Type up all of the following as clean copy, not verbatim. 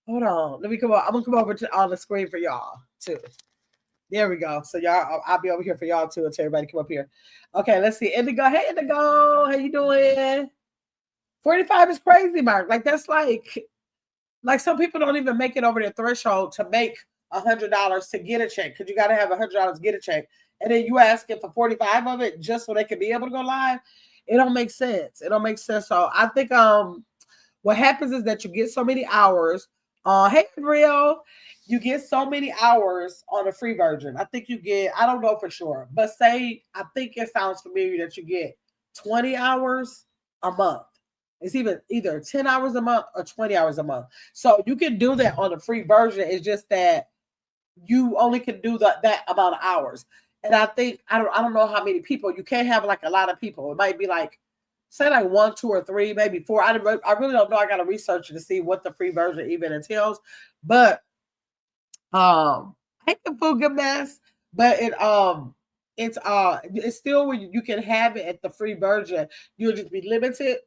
Hold on. Let me come on. I'm gonna come over to on the screen for y'all too. There we go. So y'all, I'll be over here for y'all too until everybody come up here. Okay, let's see. Indigo. Hey Indigo, how you doing? 45 is crazy, Mark. Like that's like some people don't even make it over their threshold to make $100 to get a check because you got to have $100 to get a check, and then you asking for 45 of it just so they can be able to go live. It don't make sense. It don't make sense. So I think what happens is that you get so many hours. Hey real, you get so many hours on a free version. I think you get. I don't know for sure, but say I think it sounds familiar that you get 20 hours a month. It's even either 10 hours a month or 20 hours a month. So you can do that on the free version. It's just that you only can do that amount of hours. And I think I don't know how many people. You can't have like a lot of people. It might be like say like one, two, or three, maybe four. I really don't know. I gotta research to see what the free version even entails. But I can feel good mess, but it's still when you can have it at the free version. You'll just be limited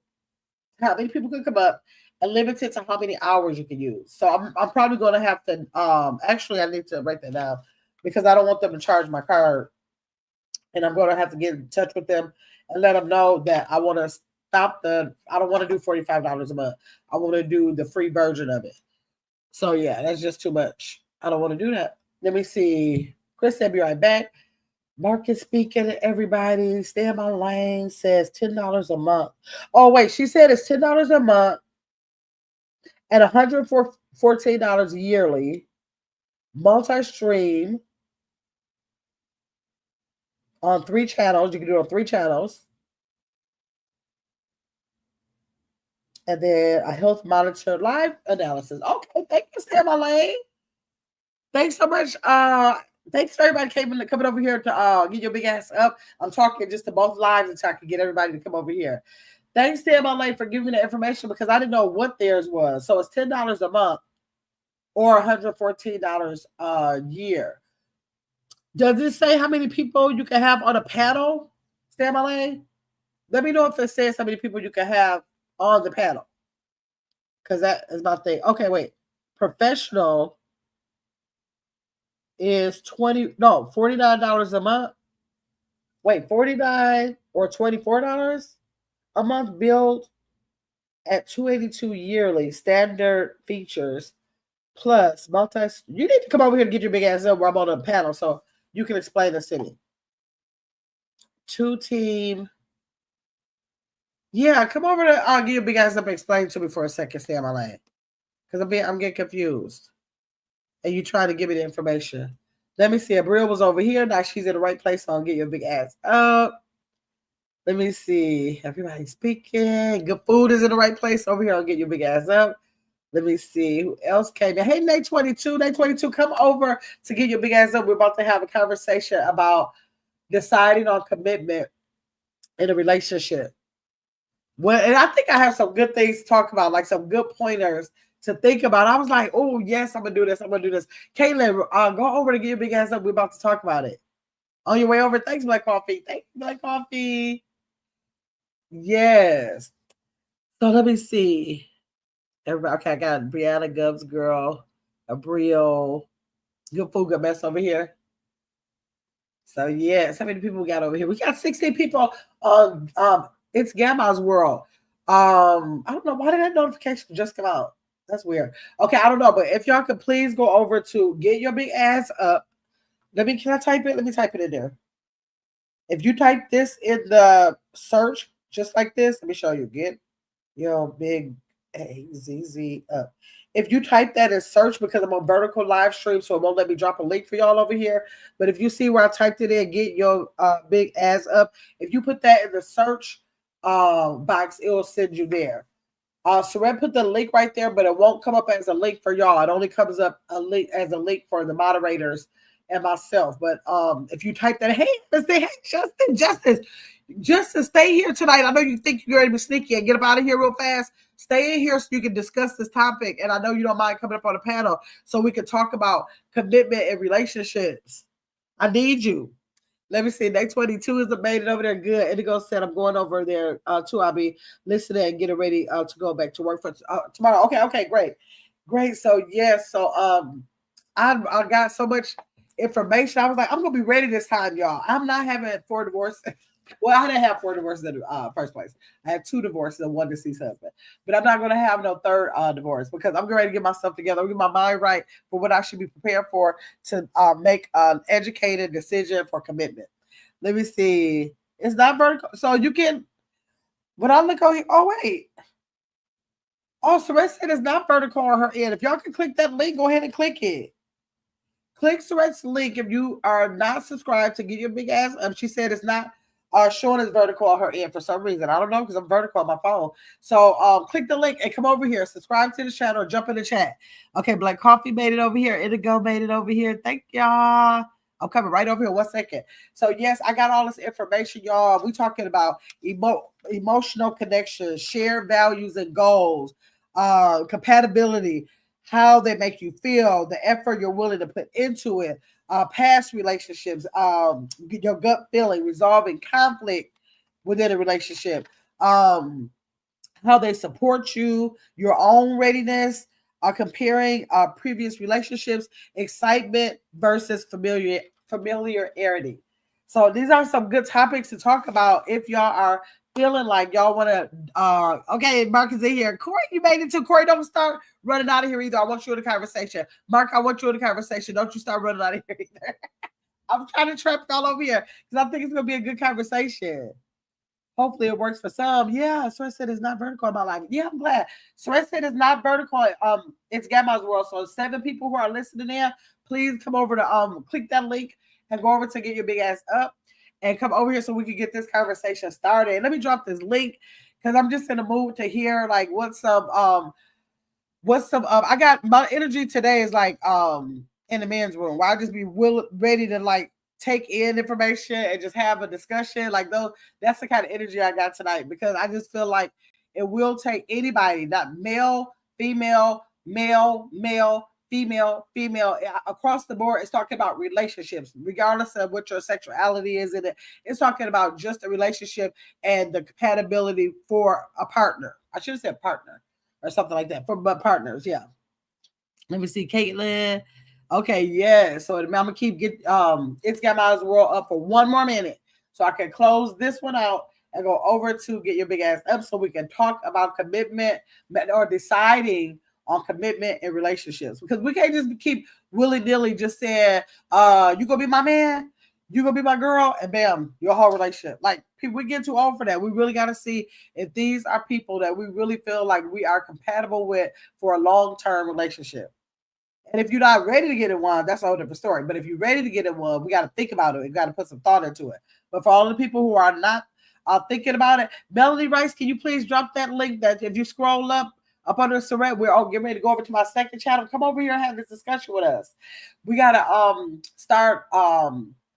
how many people can come up and limited to how many hours you can use. So I'm probably gonna have to actually I need to write that down because I don't want them to charge my card, and I'm gonna have to get in touch with them and let them know that I want to stop I don't want to do $45 a month. I want to do the free version of it. So yeah, that's just too much. I don't want to do that. Let me see. Chris said be right back. Market speaking to everybody. Stay in my lane says $10 a month. Oh wait, she said it's $10 a month and $114 yearly. Multi-stream on 3 channels. You can do it on 3 channels. And then a health monitor live analysis. Okay, thank you, Stay in my lane. Thanks so much. Thanks for everybody coming over here to get your big ass up. I'm talking just to both lives until I can get everybody to come over here. Thanks to MLA for giving me the information because I didn't know what theirs was. So it's $10 a month or $114 a year. Does it say how many people you can have on a panel? Stay MLA? Let me know if it says how many people you can have on the panel. Because that is my thing. Okay, wait. Professional is $49 a month. Wait, 49 or $24 a month billed at 282 yearly standard features plus multi. You need to come over here and get your big ass up where I'm on a panel so you can explain this to me. 2 team. Yeah, come over to I'll get your big ass up and explain to me for a second. Stay on my lane because I'm getting confused. And you try to give me the information. Let me see. Abril was over here. Now she's in the right place. So I'll get your big ass up. Let me see. Everybody speaking. Good food is in the right place over here. I'll get your big ass up. Let me see who else came in. Hey, Nate 22. Nate 22, come over to get your big ass up. We're about to have a conversation about deciding on commitment in a relationship. Well, and I think I have some good things to talk about, like some good pointers to think about. I was like, oh, yes, I'm going to do this. I'm going to do this. Caitlin, go over to get your big ass up. We're about to talk about it. On your way over, thanks, Black Coffee. Thanks, Black Coffee. Yes. So let me see. Everybody, okay, I got Brianna Gubbs girl, Abril, good food, good mess over here. So yes, how many people we got over here? We got 16 people on it's Gamma's world. I don't know why did that notification just come out. That's weird. Okay, I don't know, but if y'all could please go over to get your big ass up. Can I type it? Let me type it in there. If you type this in the search, just like this, let me show you. Get your big AZZ up. If you type that in search, because I'm on vertical live stream, so it won't let me drop a link for y'all over here. But if you see where I typed it in, get your big ass up. If you put that in the search box, it will send you there. Seren put the link right there, but it won't come up as a link for y'all. It only comes up as a link for the moderators and myself. But if you type that, hey, Justice, stay here tonight. I know you think you're going to be sneaky and get up out of here real fast. Stay in here so you can discuss this topic. And I know you don't mind coming up on the panel so we can talk about commitment and relationships. I need you. Let me see. Day 22 is made it over there. Good. Indigo said I'm going over there too. I'll be listening and getting ready to go back to work for tomorrow. Okay, great. Great. So yes, so I got so much information. I was like, I'm gonna be ready this time, y'all. I'm not having 4 divorces. Well, I didn't have 4 divorces in the first place. I had 2 divorces and 1 deceased husband. But I'm not gonna have no third divorce because I'm ready to get myself together, get my mind right for what I should be prepared for to make an educated decision for commitment. Let me see. It's not vertical, so you can. When I look on here, oh wait. Oh, Soraya said it's not vertical on her end. If y'all can click that link, go ahead and click it. Click Soraya's link if you are not subscribed to get your big ass. She said it's not showing as vertical on her end for some reason. I don't know because I'm vertical on my phone. So click the link and come over here. Subscribe to the channel. Jump in the chat. Okay, Black Coffee made it over here. Indigo made it over here. Thank y'all. I'm coming right over here. 1 second. So yes, I got all this information, y'all. We talking about emotional connections, shared values and goals, compatibility, how they make you feel, the effort you're willing to put into it, past relationships, your gut feeling, resolving conflict within a relationship, how they support you, your own readiness, comparing previous relationships, excitement versus familiarity. So these are some good topics to talk about if y'all are feeling like y'all want to. Okay, Mark is in here. Corey, you made it too. Corey, don't start running out of here either. I want you in the conversation. Mark, I want you in the conversation. Don't you start running out of here either. I'm trying to trap y'all over here because I think it's going to be a good conversation. Hopefully it works for some. Yeah, Source said it's not vertical in my life. Yeah, I'm glad. Source said it's not vertical. It's Gamma's World. So 7 people who are listening in, please come over to click that link and go over to get your big ass up and come over here so we can get this conversation started. And let me drop this link because I'm just in the mood to hear like what's some I got my energy today is like in the men's room where I just be ready to like take in information and just have a discussion. Like those, that's the kind of energy I got tonight because I just feel like it will take anybody, not male, female, male, male, female, female, across the board. It's talking about relationships, regardless of what your sexuality is in it. It's talking about just a relationship and the compatibility for a partner. I should have said partner or something like that for but partners. Yeah. Let me see, Caitlin. Okay, yeah. So I'm gonna keep it's Gamma's World up for 1 more minute, so I can close this one out and go over to get your big ass up, so we can talk about commitment or deciding on commitment in relationships because we can't just keep willy nilly just saying, you gonna be my man, you gonna be my girl, and bam, your whole relationship. Like people, we get too old for that. We really got to see if these are people that we really feel like we are compatible with for a long term relationship. And if you're not ready to get in one, that's a whole different story. But if you're ready to get in one, we got to think about it. We got to put some thought into it. But for all the people who are not thinking about it, Melanie Rice, can you please drop that link that if you scroll up under Soraya, we're all getting ready to go over to my second channel. Come over here and have this discussion with us. We got to start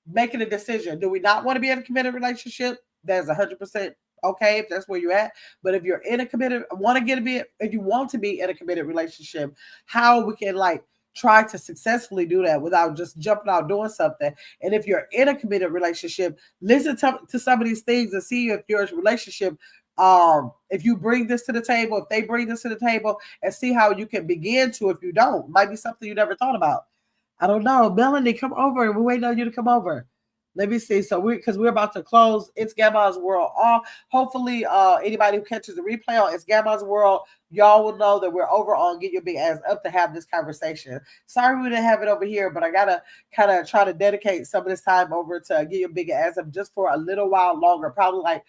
making a decision. Do we not want to be in a committed relationship? That's 100% okay if that's where you're at. But if you're in a committed, if you want to be in a committed relationship, how we can like try to successfully do that without just jumping out doing something. And if you're in a committed relationship, listen to some of these things and see if your relationship, if you bring this to the table, if they bring this to the table, and see how you can begin to. If you don't, might be something you never thought about. I don't know. Melanie, come over. We're waiting on you to come over. Let me see. So we're about to close It's Gamma's World off. Hopefully, anybody who catches the replay on It's Gamma's World, y'all will know that we're over on Get Your Big Ass Up to have this conversation. Sorry we didn't have it over here, but I gotta kind of try to dedicate some of this time over to Get Your Big Ass Up just for a little while longer, probably like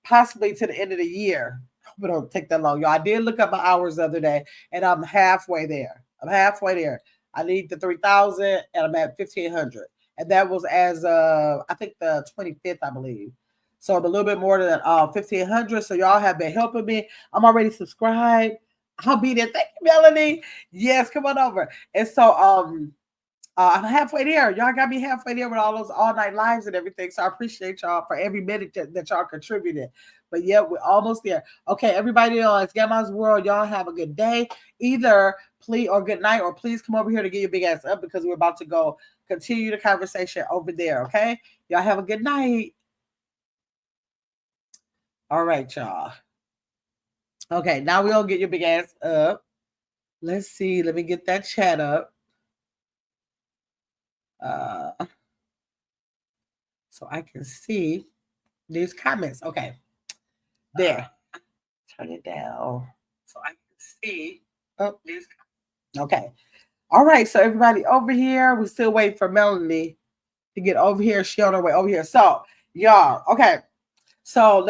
possibly to the end of the year. Hope it don't take that long, y'all. I did look up my hours the other day, and I'm halfway there. I need the 3,000, and I'm at 1,500. And that was as I think the 25th, I believe. So I'm a little bit more than 1,500. So y'all have been helping me. I'm already subscribed. I'll be there. Thank you, Melanie. Yes, come on over. And so I'm halfway there. Y'all got me halfway there with all those all night lives and everything. So I appreciate y'all for every minute that y'all contributed. But yeah, we're almost there. Okay, everybody on It's Gamma's World. Y'all have a good day. Either please or good night, or please come over here to get your big ass up because we're about to go continue the conversation over there. Okay, y'all have a good night. All right, y'all. Okay, now we'll get your big ass up. Let's see. Let me get that chat up. So I can see these comments. Okay. There. Turn it down so I can see. Oh, these. Okay. All right. So everybody over here, we still wait for Melanie to get over here. She on her way over here. So y'all, okay. So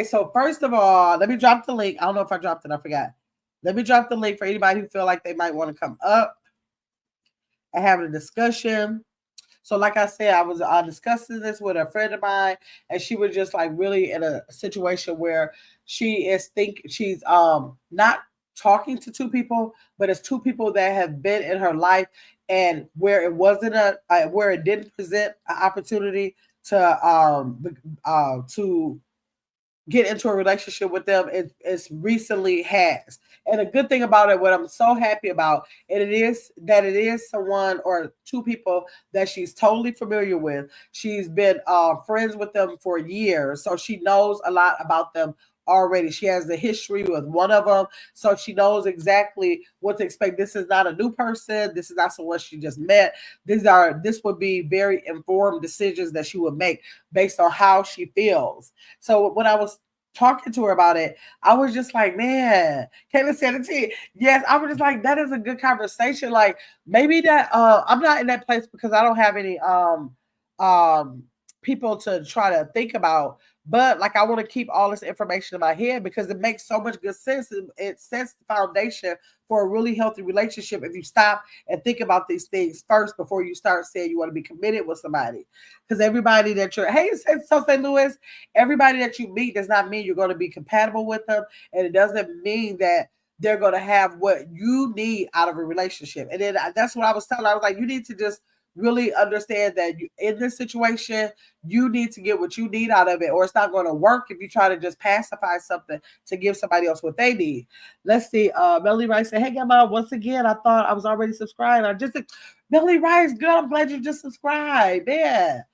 so first of all, let me drop the link. I don't know if I dropped it, I forgot. Let me drop the link for anybody who feel like they might want to come up and have a discussion. So, like I said, I was discussing this with a friend of mine, and she was just like really in a situation where she's not talking to two people, but it's two people that have been in her life, and where it wasn't where it didn't present an opportunity to get into a relationship with them, it's recently has. And a good thing about it, what I'm so happy about, and it is someone or two people that she's totally familiar with. She's been friends with them for years, so she knows a lot about them already. She has the history with one of them, so she knows exactly what to expect. This is not a new person. This is not someone she just met. This would be very informed decisions that she would make based on how she feels. So when I was talking to her about it, I was just like, man, Kayla said it to you. Yes, I was just like, that is a good conversation. Like maybe that I'm not in that place because I don't have any people to try to think about. But like I want to keep all this information in my head because it makes so much good sense. It sets the foundation for a really healthy relationship if you stop and think about these things first before you start saying you want to be committed with somebody. Because everybody that you're, hey, so St. Louis, everybody that you meet does not mean you're going to be compatible with them. And it doesn't mean that they're going to have what you need out of a relationship. And then that's what I was telling. I was like, you need to just really understand that in this situation, you need to get what you need out of it, or it's not going to work if you try to just pacify something to give somebody else what they need. Let's see. Melanie Rice said, hey, Gamma, once again, I thought I was already subscribed. Melanie Rice, good. I'm glad you just subscribed. Yeah.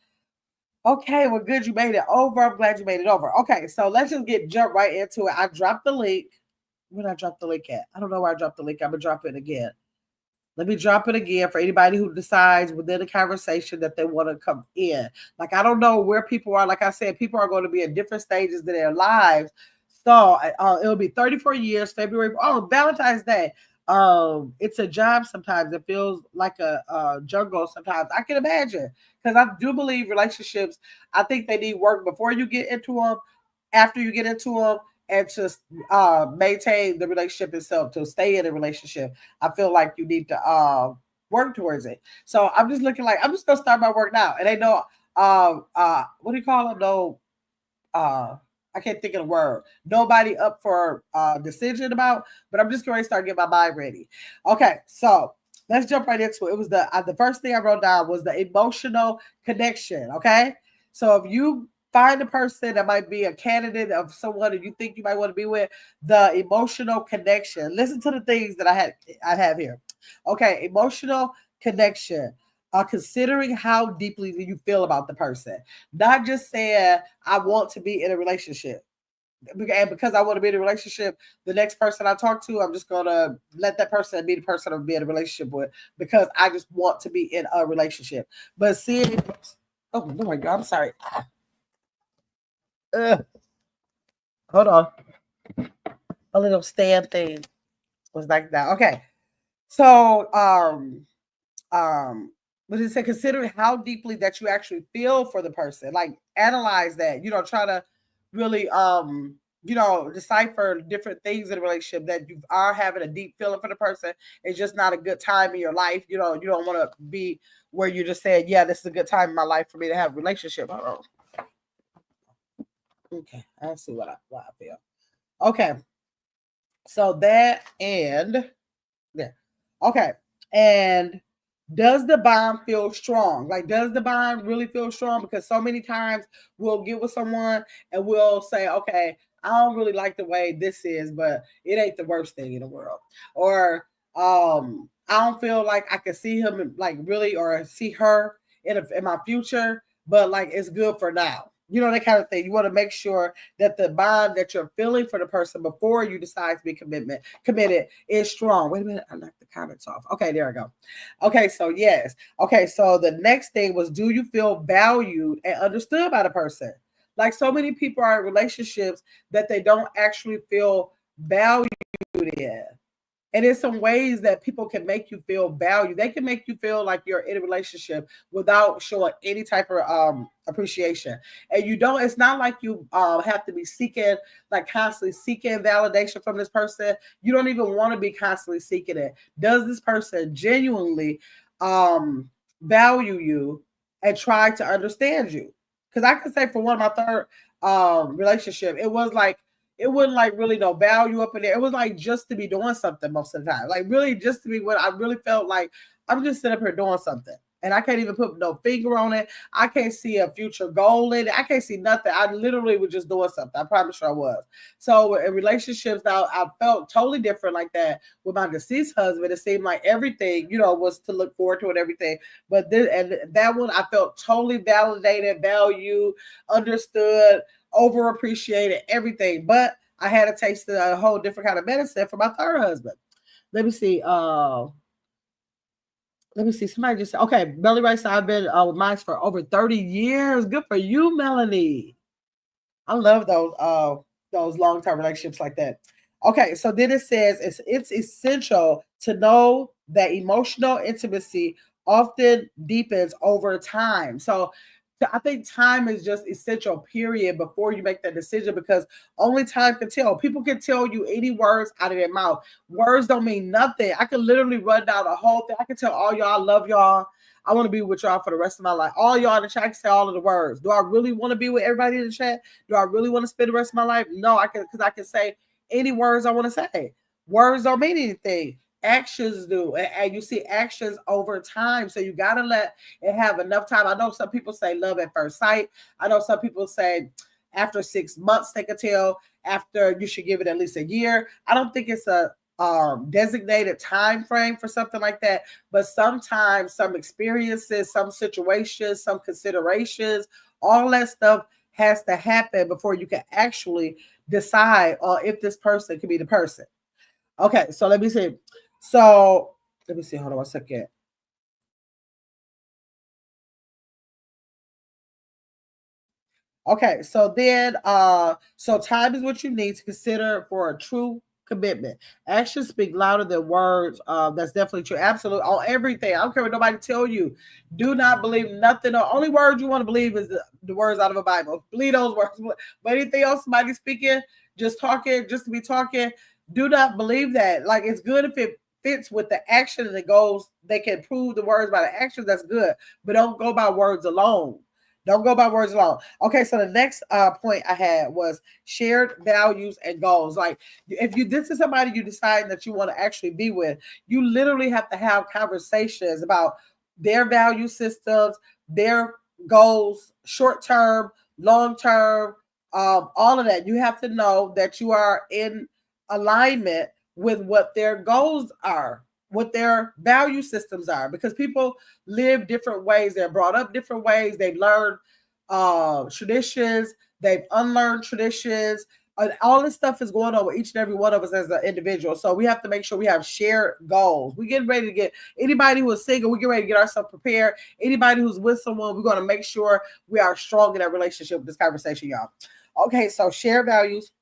Okay, well, good. You made it over. I'm glad you made it over. Okay, so let's just jump right into it. I dropped the link. Where did I drop the link at? I don't know where I dropped the link. I'm going to drop it again. Let me drop it again for anybody who decides within the conversation that they want to come in. Like, I don't know where people are. Like I said, people are going to be in different stages of their lives. So it'll be 34 years, February. Oh, Valentine's Day. It's a job sometimes. It feels like a jungle sometimes. I can imagine because I do believe relationships, I think they need work before you get into them, after you get into them, and to maintain the relationship itself, to stay in a relationship. I feel like you need to work towards it. So I'm just looking like I'm just gonna start my work now. And they know what do you call it? No, I can't think of the word. Nobody up for decision about, but I'm just going to start getting my mind ready. Okay, so let's jump right into it. It was the first thing I wrote down was the emotional connection. Okay, so if you find a person that might be a candidate of someone that you think you might want to be with, the emotional connection. Listen to the things that I have here. Okay, emotional connection. Considering how deeply do you feel about the person, not just saying I want to be in a relationship. And because I want to be in a relationship, the next person I talk to, I'm just gonna let that person be the person I'm be in a relationship with because I just want to be in a relationship. But seeing, oh my God, I'm sorry. Hold on, a little stand thing was like that. Okay, so what did it say? Considering how deeply that you actually feel for the person, like analyze that, try to really decipher different things in a relationship that you are having a deep feeling for the person. It's just not a good time in your life. You don't want to be where you just said, yeah, this is a good time in my life for me to have a relationship. Okay, I see what I feel. Okay, so that and yeah, okay, and does the bond feel strong? Like, does the bond really feel strong? Because so many times we'll get with someone and we'll say, okay, I don't really like the way this is, but it ain't the worst thing in the world. Or I don't feel like I can see him like really or see her in my future, but like it's good for now. You know, that kind of thing. You want to make sure that the bond that you're feeling for the person before you decide to be committed is strong. Wait a minute, I knocked the comments off. Okay, there I go. Okay, so yes. Okay, so the next thing was, do you feel valued and understood by the person? Like, so many people are in relationships that they don't actually feel valued in. And in some ways that people can make you feel valued. They can make you feel like you're in a relationship without showing any type of appreciation. And you don't, it's not like you have to be seeking, like constantly seeking validation from this person. You don't even want to be constantly seeking it. Does this person genuinely value you and try to understand you? Because I can say for one of my third relationship, it was like, it wasn't like really no value up in there. It was like just to be doing something most of the time. Like really just to be what I really felt like I'm just sitting up here doing something. And I can't even put no finger on it. I can't see a future goal in it. I can't see nothing. I literally was just doing something. I promise you I was. So in relationships now, I felt totally different like that with my deceased husband. It seemed like everything, you know, was to look forward to and everything. But this, and that one, I felt totally validated, valued, understood, overappreciated, everything. But I had a taste of a whole different kind of medicine for my third husband. Let me see. Let me see. Somebody just said, okay, Melanie Rice, I've been with mine for over 30 years. Good for you, Melanie. I love those long-term relationships like that. Okay, so then it says it's essential to know that emotional intimacy often deepens over time. So I think time is just essential, period, before you make that decision, because only time can tell. People can tell you any words out of their mouth. Words don't mean nothing. I can literally run down the whole thing. I can tell all y'all I love y'all. I want to be with y'all for the rest of my life. All y'all in the chat, I can say all of the words. Do I really want to be with everybody in the chat? Do I really want to spend the rest of my life? No, I can, because I can say any words I want to say. Words don't mean anything. Actions do, and you see actions over time. So you gotta let it have enough time. I know some people say love at first sight. I know some people say after 6 months they can tell. After, you should give it at least a year. I don't think it's a designated time frame for something like that, but sometimes some experiences, some situations, some considerations, all that stuff has to happen before you can actually decide if this person could be the person. Okay, so let me see. So let me see. Hold on 1 second. Okay, so then so time is what you need to consider for a true commitment. Actions speak louder than words. That's definitely true. Absolutely. On everything. I don't care what nobody tell you. Do not believe nothing. The only word you want to believe is the words out of the Bible. Believe those words. But anything else, somebody speaking, just talking, just to be talking, do not believe that. Like, it's good if it fits with the action and it goes, they can prove the words by the actions, that's good. But don't go by words alone. Don't go by words alone. Okay, so the next point I had was shared values and goals. Like, if you this is somebody you decide that you want to actually be with, you literally have to have conversations about their value systems, their goals, short term, long term, all of that. You have to know that you are in alignment with what their goals are, what their value systems are, because people live different ways. They're brought up different ways. They've learned traditions. They've unlearned traditions. All this stuff is going on with each and every one of us as an individual. So we have to make sure we have shared goals. We get ready to get anybody who is single. We get ready to get ourselves prepared. Anybody who's with someone, we're going to make sure we are strong in that relationship with this conversation, y'all. Okay, so share values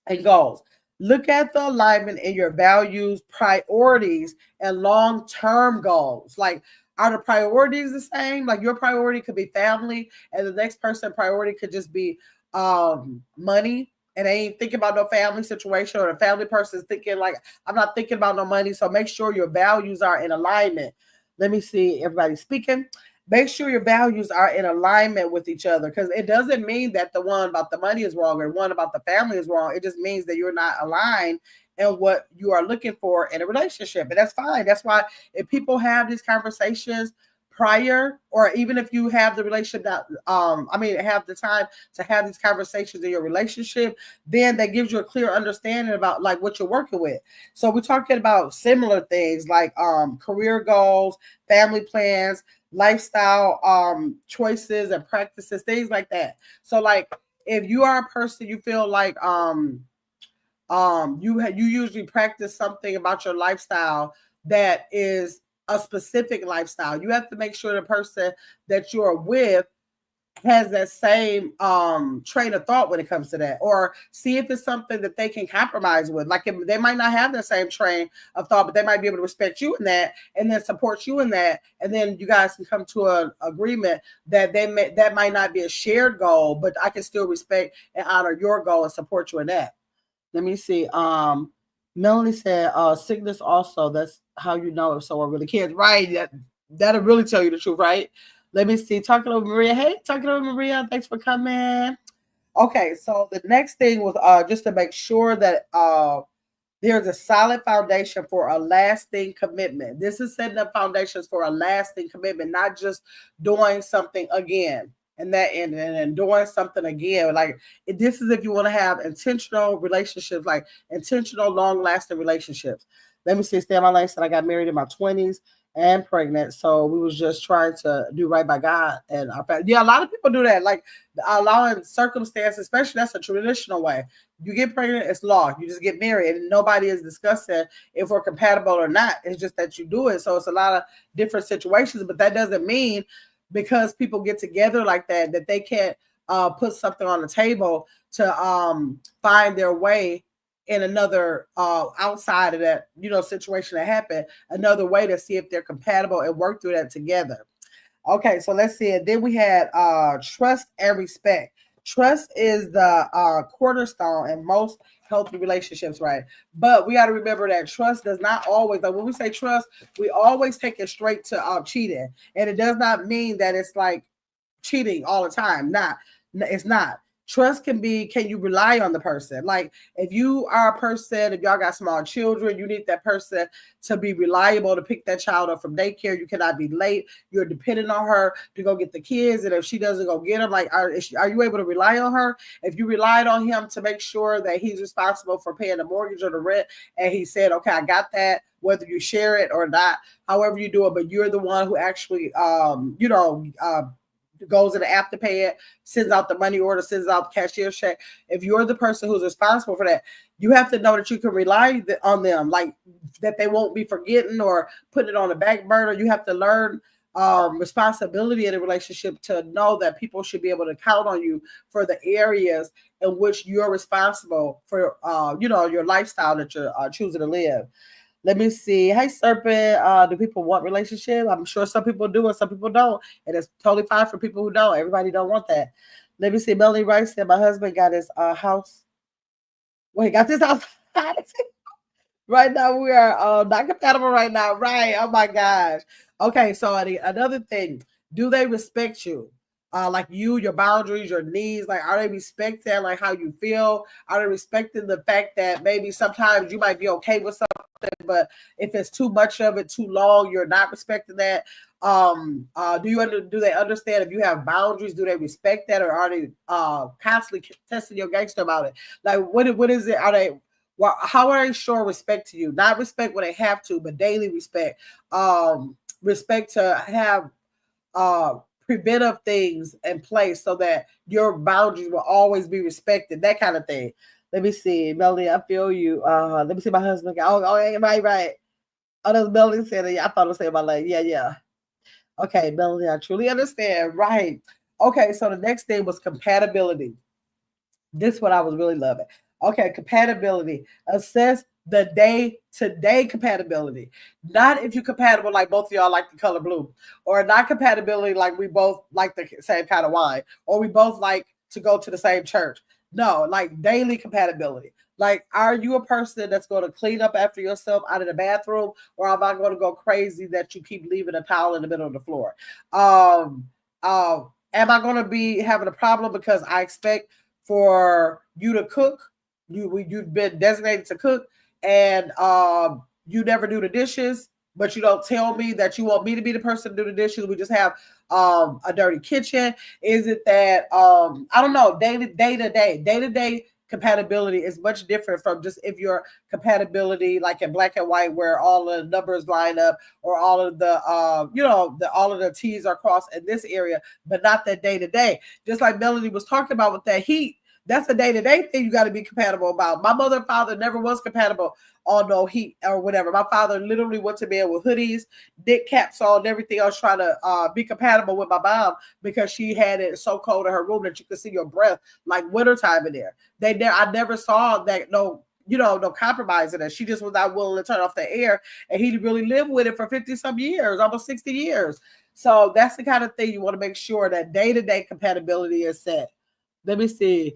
and goals. Look at the alignment in your values, priorities, and long-term goals. Like, are the priorities the same? Like, your priority could be family, and the next person's priority could just be money, and they ain't thinking about no family situation, or the family person is thinking like, I'm not thinking about no money. So make sure your values are in alignment. Let me see everybody speaking. Make sure your values are in alignment with each other, because it doesn't mean that the one about the money is wrong or one about the family is wrong. It just means that you're not aligned in what you are looking for in a relationship. And that's fine. That's why if people have these conversations prior, or even if you have the relationship that have the time to have these conversations in your relationship, then that gives you a clear understanding about like what you're working with. So we're talking about similar things like career goals, family plans, lifestyle choices and practices, things like that. So like if you are a person you feel like you usually practice something about your lifestyle that is a specific lifestyle, you have to make sure the person that you're with has that same train of thought when it comes to that, or see if it's something that they can compromise with. Like if they might not have the same train of thought, but they might be able to respect you in that and then support you in that, and then you guys can come to an agreement that that might not be a shared goal, but I can still respect and honor your goal and support you in that. Let me see. Melanie said, sickness also. That's how you know if someone really cares. Right. That'll really tell you the truth, right? Let me see. Talking over Maria. Hey, talking over Maria. Thanks for coming. Okay, so the next thing was just to make sure that there's a solid foundation for a lasting commitment. This is setting up foundations for a lasting commitment, not just doing something again and that and doing something again. Like this is if you want to have intentional relationships, like intentional, long-lasting relationships. Let me see. Stan, my life said I got married in my 20s and pregnant, so we was just trying to do right by God and our family. Yeah, a lot of people do that, like allowing circumstances, especially that's a traditional way. You get pregnant, it's law. You just get married, and nobody is discussing if we're compatible or not. It's just that you do it. So it's a lot of different situations, but that doesn't mean because people get together like that that they can't put something on the table to find their way in another outside of that situation that happened, another way to see if they're compatible and work through that together. Okay, so let's see it. Then we had trust and respect. Trust is the cornerstone in most healthy relationships, right? But we got to remember that trust does not always, like when we say trust, we always take it straight to cheating. And it does not mean that it's like cheating all the time. It's not. Trust can be, can you rely on the person? Like if you are a person, if y'all got small children, you need that person to be reliable to pick that child up from daycare. You cannot be late. You're dependent on her to go get the kids. And if she doesn't go get them, like, are you able to rely on her? If you relied on him to make sure that he's responsible for paying the mortgage or the rent, and he said, okay, I got that, whether you share it or not, however you do it, but you're the one who actually, goes in the app to pay it, sends out the money order, sends out the cashier check. If you're the person who's responsible for that, you have to know that you can rely on them, like that they won't be forgetting or putting it on the back burner. You have to learn responsibility in a relationship to know that people should be able to count on you for the areas in which you're responsible for, your lifestyle that you're choosing to live. Let me see. Hey, Serpent. Do people want relationship? I'm sure some people do and some people don't. And it's totally fine for people who don't. Everybody don't want that. Let me see. Melanie Rice said, my husband got his house. Well, he got this house. Right now, we are not compatible right now. Right. Oh, my gosh. Okay, so another thing. Do they respect you? Like your boundaries, your needs, like are they respecting like how you feel? Are they respecting the fact that maybe sometimes you might be okay with something, but if it's too much of it, too long, you're not respecting that? Do they understand if you have boundaries? Do they respect that, or are they constantly testing your gangster about it? Like what is it? Are they how are they showing respect to you? Not respect when they have to, but daily respect. Respect to have preventive things in place so that your boundaries will always be respected, that kind of thing. Let me see. Melanie, I feel you. Let me see my husband. Right. Oh, that's Melanie said it. I thought it was saying my leg. Yeah. Okay, Melanie, I truly understand. Right. Okay, so the next thing was compatibility. This is what I was really loving. Okay, compatibility. Assess the day-to-day compatibility. Not if you're compatible like both of y'all like the color blue, or not compatibility like we both like the same kind of wine, or we both like to go to the same church. No, like daily compatibility. Like, are you a person that's going to clean up after yourself out of the bathroom, or am I going to go crazy that you keep leaving a towel in the middle of the floor? Am I going to be having a problem because I expect for you to cook? You've been designated to cook, and you never do the dishes, but you don't tell me that you want me to be the person to do the dishes. We just have a dirty kitchen. Is it that I don't know, day to day compatibility is much different from just if your compatibility like in black and white where all the numbers line up or all of the all of the T's are crossed in this area, but not that day to day. Just like Melanie was talking about with that heat, that's a day-to-day thing you got to be compatible about. My mother and father never was compatible on no heat or whatever. My father literally went to bed with hoodies, knit caps on, and everything else, trying to be compatible with my mom because she had it so cold in her room that you could see your breath like wintertime in there. I never saw that no compromise in it. She just was not willing to turn off the air, and he really lived with it for 50 some years, almost 60 years. So that's the kind of thing you want to make sure that day-to-day compatibility is set. Let me see.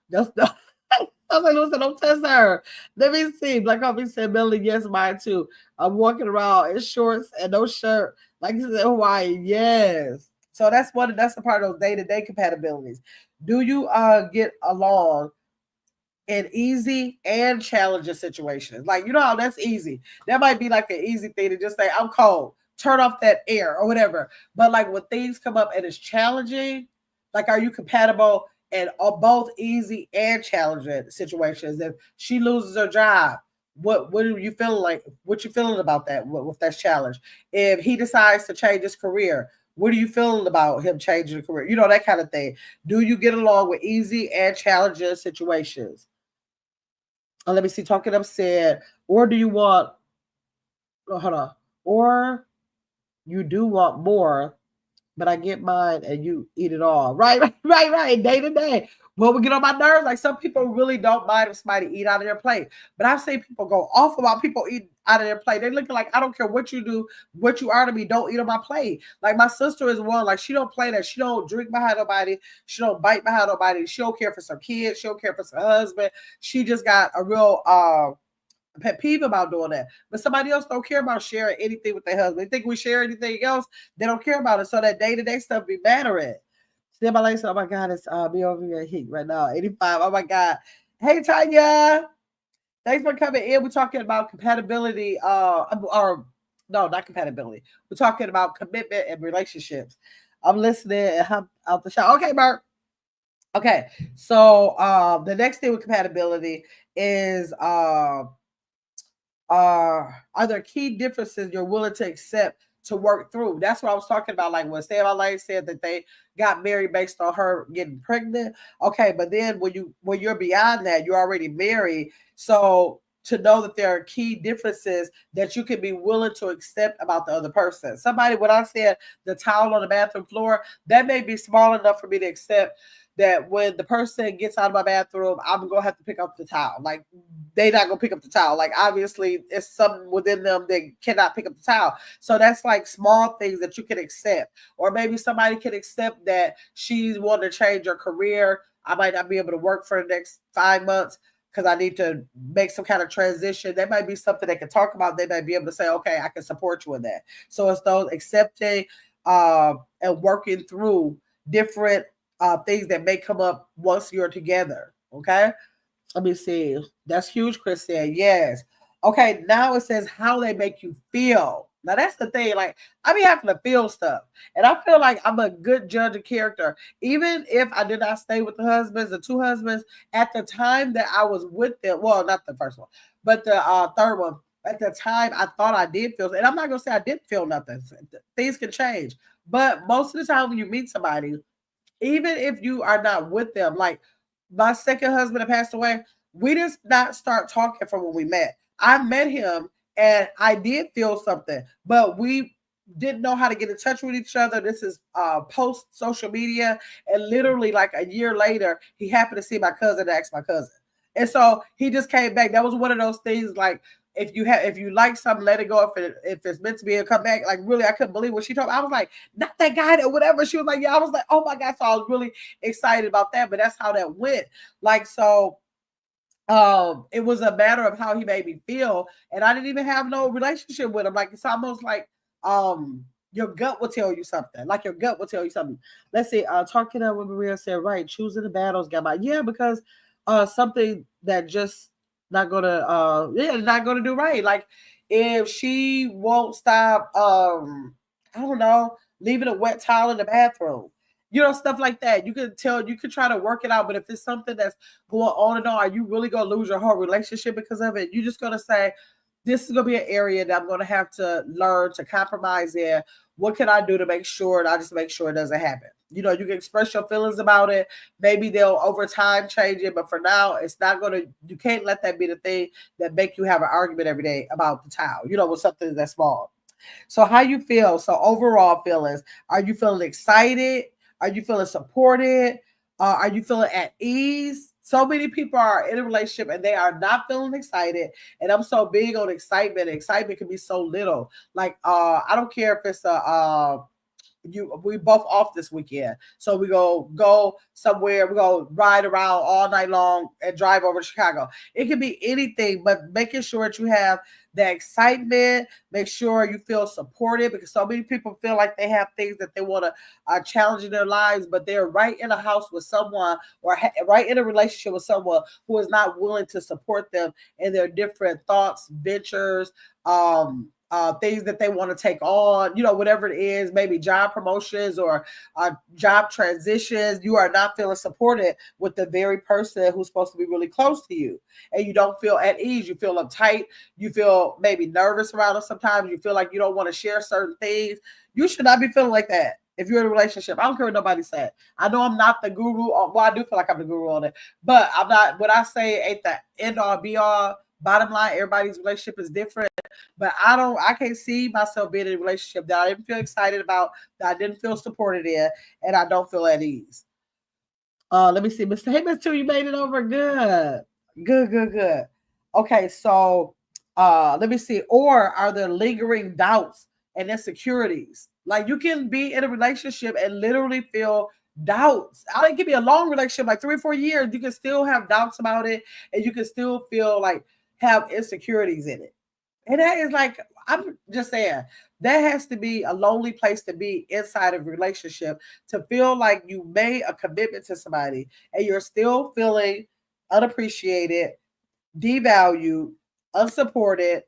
Just I was like, listen, don't test her. Let me see. Black Coffee said, Melanie, yes, mine too. I'm walking around in shorts and no shirt, like this is in Hawaii. Yes. So that's a part of those day-to-day compatibilities. Do you get along in easy and challenging situations? Like, you know how that's easy. That might be like an easy thing to just say, I'm cold, turn off that air or whatever. But like when things come up and it's challenging, like are you compatible in both easy and challenging situations? If she loses her job, what are you feeling like? What you feeling about that with that challenge? If he decides to change his career, what are you feeling about him changing the career? You know, that kind of thing. Do you get along with easy and challenging situations? Let me see. Talking Up said, or do you want, hold on, or you do want more, but I get mine and you eat it all. Right, right. Day to day. Well, we get on my nerves. Like some people really don't mind if somebody eat out of their plate. But I've seen people go off about people eat out of their plate. They're looking like, I don't care what you do, what you are to me, don't eat on my plate. Like my sister is one, like she don't play that. She don't drink behind nobody. She don't bite behind nobody. She don't care for some kids. She don't care for some husband. She just got a real pet peeve about doing that. But somebody else don't care about sharing anything with their husband. They think we share anything else, they don't care about it. So that day-to-day stuff be mattering. Still my life, oh my God, it's me over here heat right now. 85. Oh my God. Hey Tanya. Thanks for coming in. We're talking about compatibility, or no, not compatibility. We're talking about commitment and relationships. I'm listening and I'm out the shot. Okay, Mark. Okay, so the next thing with compatibility is are there key differences you're willing to accept to work through? That's what I was talking about. Like when Stay My Life said that they got married based on her getting pregnant. Okay, but then when you're beyond that, you're already married. So to know that there are key differences that you can be willing to accept about the other person. Somebody, when I said the towel on the bathroom floor, that may be small enough for me to accept that when the person gets out of my bathroom, I'm gonna have to pick up the towel. Like they not gonna pick up the towel. Like obviously it's something within them that cannot pick up the towel. So that's like small things that you can accept. Or maybe somebody can accept that she's wanting to change her career. I might not be able to work for the next 5 months because I need to make some kind of transition. That might be something they can talk about. They might be able to say, okay, I can support you in that. So it's those accepting and working through different things that may come up once you're together. Okay. Let me see. That's huge, Chris said. Yes. Okay. Now it says how they make you feel. Now that's the thing. Like I be having to feel stuff, and I feel like I'm a good judge of character. Even if I did not stay with the two husbands, at the time that I was with them. Well, not the first one, but the third one. At the time, I thought I did feel, and I'm not gonna say I didn't feel nothing. Things can change, but most of the time when you meet somebody, even if you are not with them, like my second husband that passed away, we did not start talking from when we met. I met him and I did feel something, but we didn't know how to get in touch with each other. This is post social media, and literally like a year later, he happened to see my cousin and asked my cousin. And so he just came back. That was one of those things like if you like something, let it go. If it's meant to be, it'll come back. Like really, I couldn't believe what she told me. I was like, not that guy or whatever. She was like, yeah. I was like, oh my God. So I was really excited about that. But that's how that went. Like so, it was a matter of how he made me feel, and I didn't even have no relationship with him. Like it's almost like your gut will tell you something. Like your gut will tell you something. Let's see. Talking to what Maria said, right? Choosing the battles got my because something that just not gonna do right. Like if she won't stop I don't know, leaving a wet towel in the bathroom. stuff like that. You could tell, you could try to work it out, but if it's something that's going on and on, are you really gonna lose your whole relationship because of it? You're just gonna say, this is gonna be an area that I'm gonna have to learn to compromise in. What can I do to make sure, and I just make sure it doesn't happen? You can express your feelings about it. Maybe they'll over time change it, but for now, it's not gonna. You can't let that be the thing that make you have an argument every day about the towel. With something that's small. So how you feel? So overall feelings. Are you feeling excited? Are you feeling supported? Are you feeling at ease? So many people are in a relationship and they are not feeling excited. And I'm so big on excitement. Excitement can be so little. Like I don't care if it's a we both off this weekend, so we go somewhere, we go ride around all night long and drive over to Chicago. It could be anything, but making sure that you have the excitement, make sure you feel supported, because so many people feel like they have things that they want to challenge in their lives, but they're right in a house with someone, or right in a relationship with someone who is not willing to support them in their different thoughts, ventures, things that they want to take on, whatever it is, maybe job promotions or job transitions. You are not feeling supported with the very person who's supposed to be really close to you, and you don't feel at ease. You feel uptight. You feel maybe nervous around them sometimes. You feel like you don't want to share certain things. You should not be feeling like that if you're in a relationship. I don't care what nobody said. I know I'm not the guru. Well, I do feel like I'm the guru on it, but I'm not. What I say ain't the end all be all. Bottom line, everybody's relationship is different, but I can't see myself being in a relationship that I didn't feel excited about, that I didn't feel supported in, and I don't feel at ease. Let me see, Mr. Hey, Mr. You made it over. Good. Okay, so let me see. Or are there lingering doubts and insecurities? Like, you can be in a relationship and literally feel doubts. I think it could be a long relationship, like 3 or 4 years. You can still have doubts about it, and you can still feel like have insecurities in it. And that is like, I'm just saying, that has to be a lonely place to be inside of a relationship, to feel like you made a commitment to somebody and you're still feeling unappreciated, devalued, unsupported,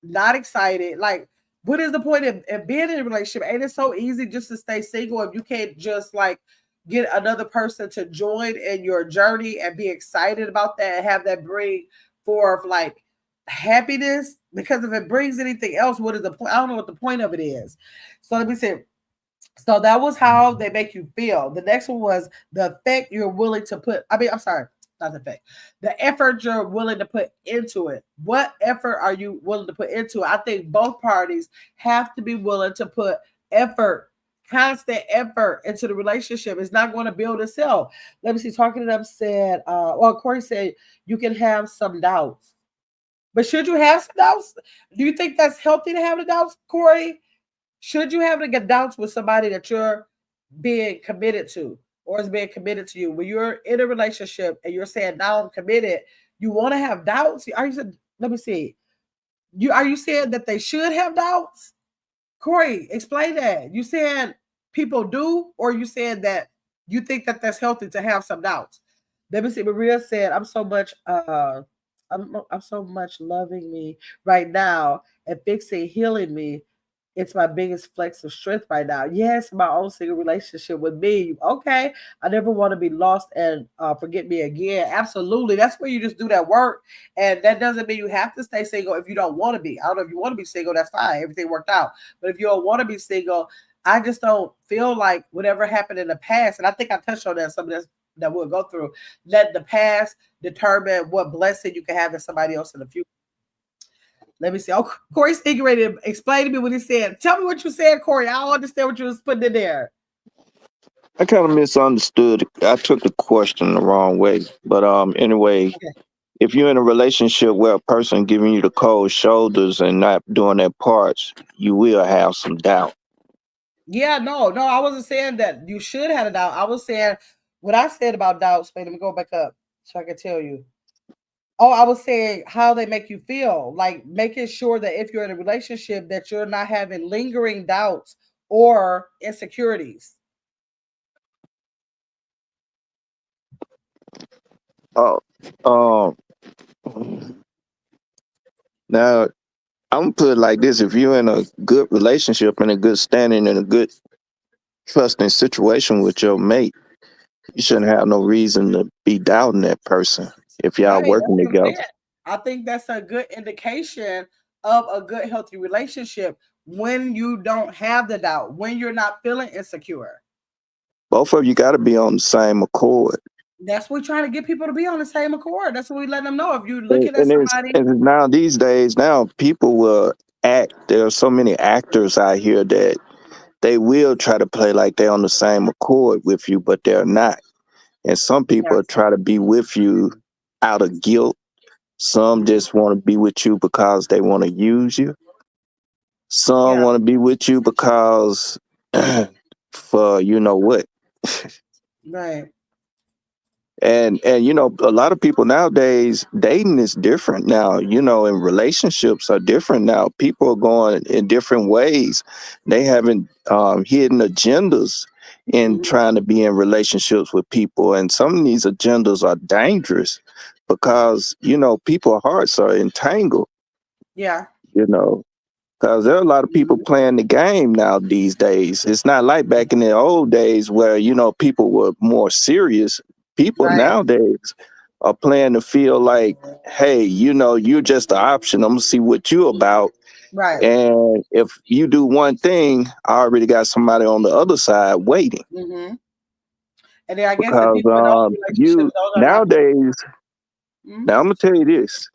not excited. Like, what is the point of being in a relationship? Ain't it so easy just to stay single if you can't just like get another person to join in your journey and be excited about that and have that bring forth like happiness? Because if it brings anything else, what is the point? I don't know what the point of it is. So let me say, so that was how they make you feel. The next one was the effect you're willing to put. I mean, I'm sorry, not the effect. The effort you're willing to put into it. What effort are you willing to put into it? I think both parties have to be willing to put effort, constant effort into the relationship. It's not going to build itself. Let me see. Talking to them said, well, Corey said you can have some doubts. But should you have some doubts? Do you think that's healthy to have the doubts, Corey? Should you have to get doubts with somebody that you're being committed to, or is being committed to you? When you're in a relationship and you're saying, now I'm committed, you want to have doubts? Are you, let me see. Are you saying that they should have doubts? Corey, explain that. You saying people do, or you saying that you think that that's healthy to have some doubts? Let me see. Maria said, I'm so much loving me right now and fixing healing me. It's my biggest flex of strength right now. Yes, my own single relationship with me. Okay, I never want to be lost and forget me again. Absolutely, that's where you just do that work, and that doesn't mean you have to stay single if you don't want to be. I don't know if you want to be single. That's fine. Everything worked out. But if you don't want to be single, I just don't feel like whatever happened in the past, and I think I touched on that. Some of this that we'll go through. Let the past determine what blessing you can have in somebody else in the future. Let me see. Oh, Corey's ignorant. Explain to me what he said. Tell me what you said, Corey. I don't understand what you was putting in there. I kind of misunderstood. I took the question the wrong way. But anyway, Okay. if you're in a relationship where a person giving you the cold shoulders and not doing their parts, you will have some doubt. Yeah, no, I wasn't saying that you should have a doubt. I was saying what I said about doubts. Wait, let me go back up so I can tell you. Oh, I was saying how they make you feel, like making sure that if you're in a relationship that you're not having lingering doubts or insecurities. Oh, um, now I'm gonna put it like this: if you're in a good relationship and a good standing and a good trusting situation with your mate, you shouldn't have no reason to be doubting that person if y'all Right. That's working what I'm together. saying. I think that's a good indication of a good, healthy relationship when you don't have the doubt, when you're not feeling insecure. Both of you got to be on the same accord. That's what we're trying to get people to be on the same accord. That's what we let them know. If you're And, looking at and it's somebody, and now these days, now people will act. There are so many actors out here that they will try to play like they're on the same accord with you, but they're not. And some yeah, people try to be with you out of guilt. Some mhm, just want to be with you because they want to use you. Some yeah, want to be with you because for you know what. right, And a lot of people nowadays dating is different now, and relationships are different now. People are going in different ways. They having hidden agendas in mhm, trying to be in relationships with people, and some of these agendas are dangerous because people's hearts are entangled, yeah, you know because there are a lot of people mhm, playing the game now these days. It's not like back in the old days where people were more serious. People right, nowadays are playing to feel like, hey, you're just an option. I'm gonna see what you about, right, and if you do one thing, I already got somebody on the other side waiting. hmm. And then I guess the Because people in those relationships, you those are not. nowadays, Mhm, now I'm gonna tell you this: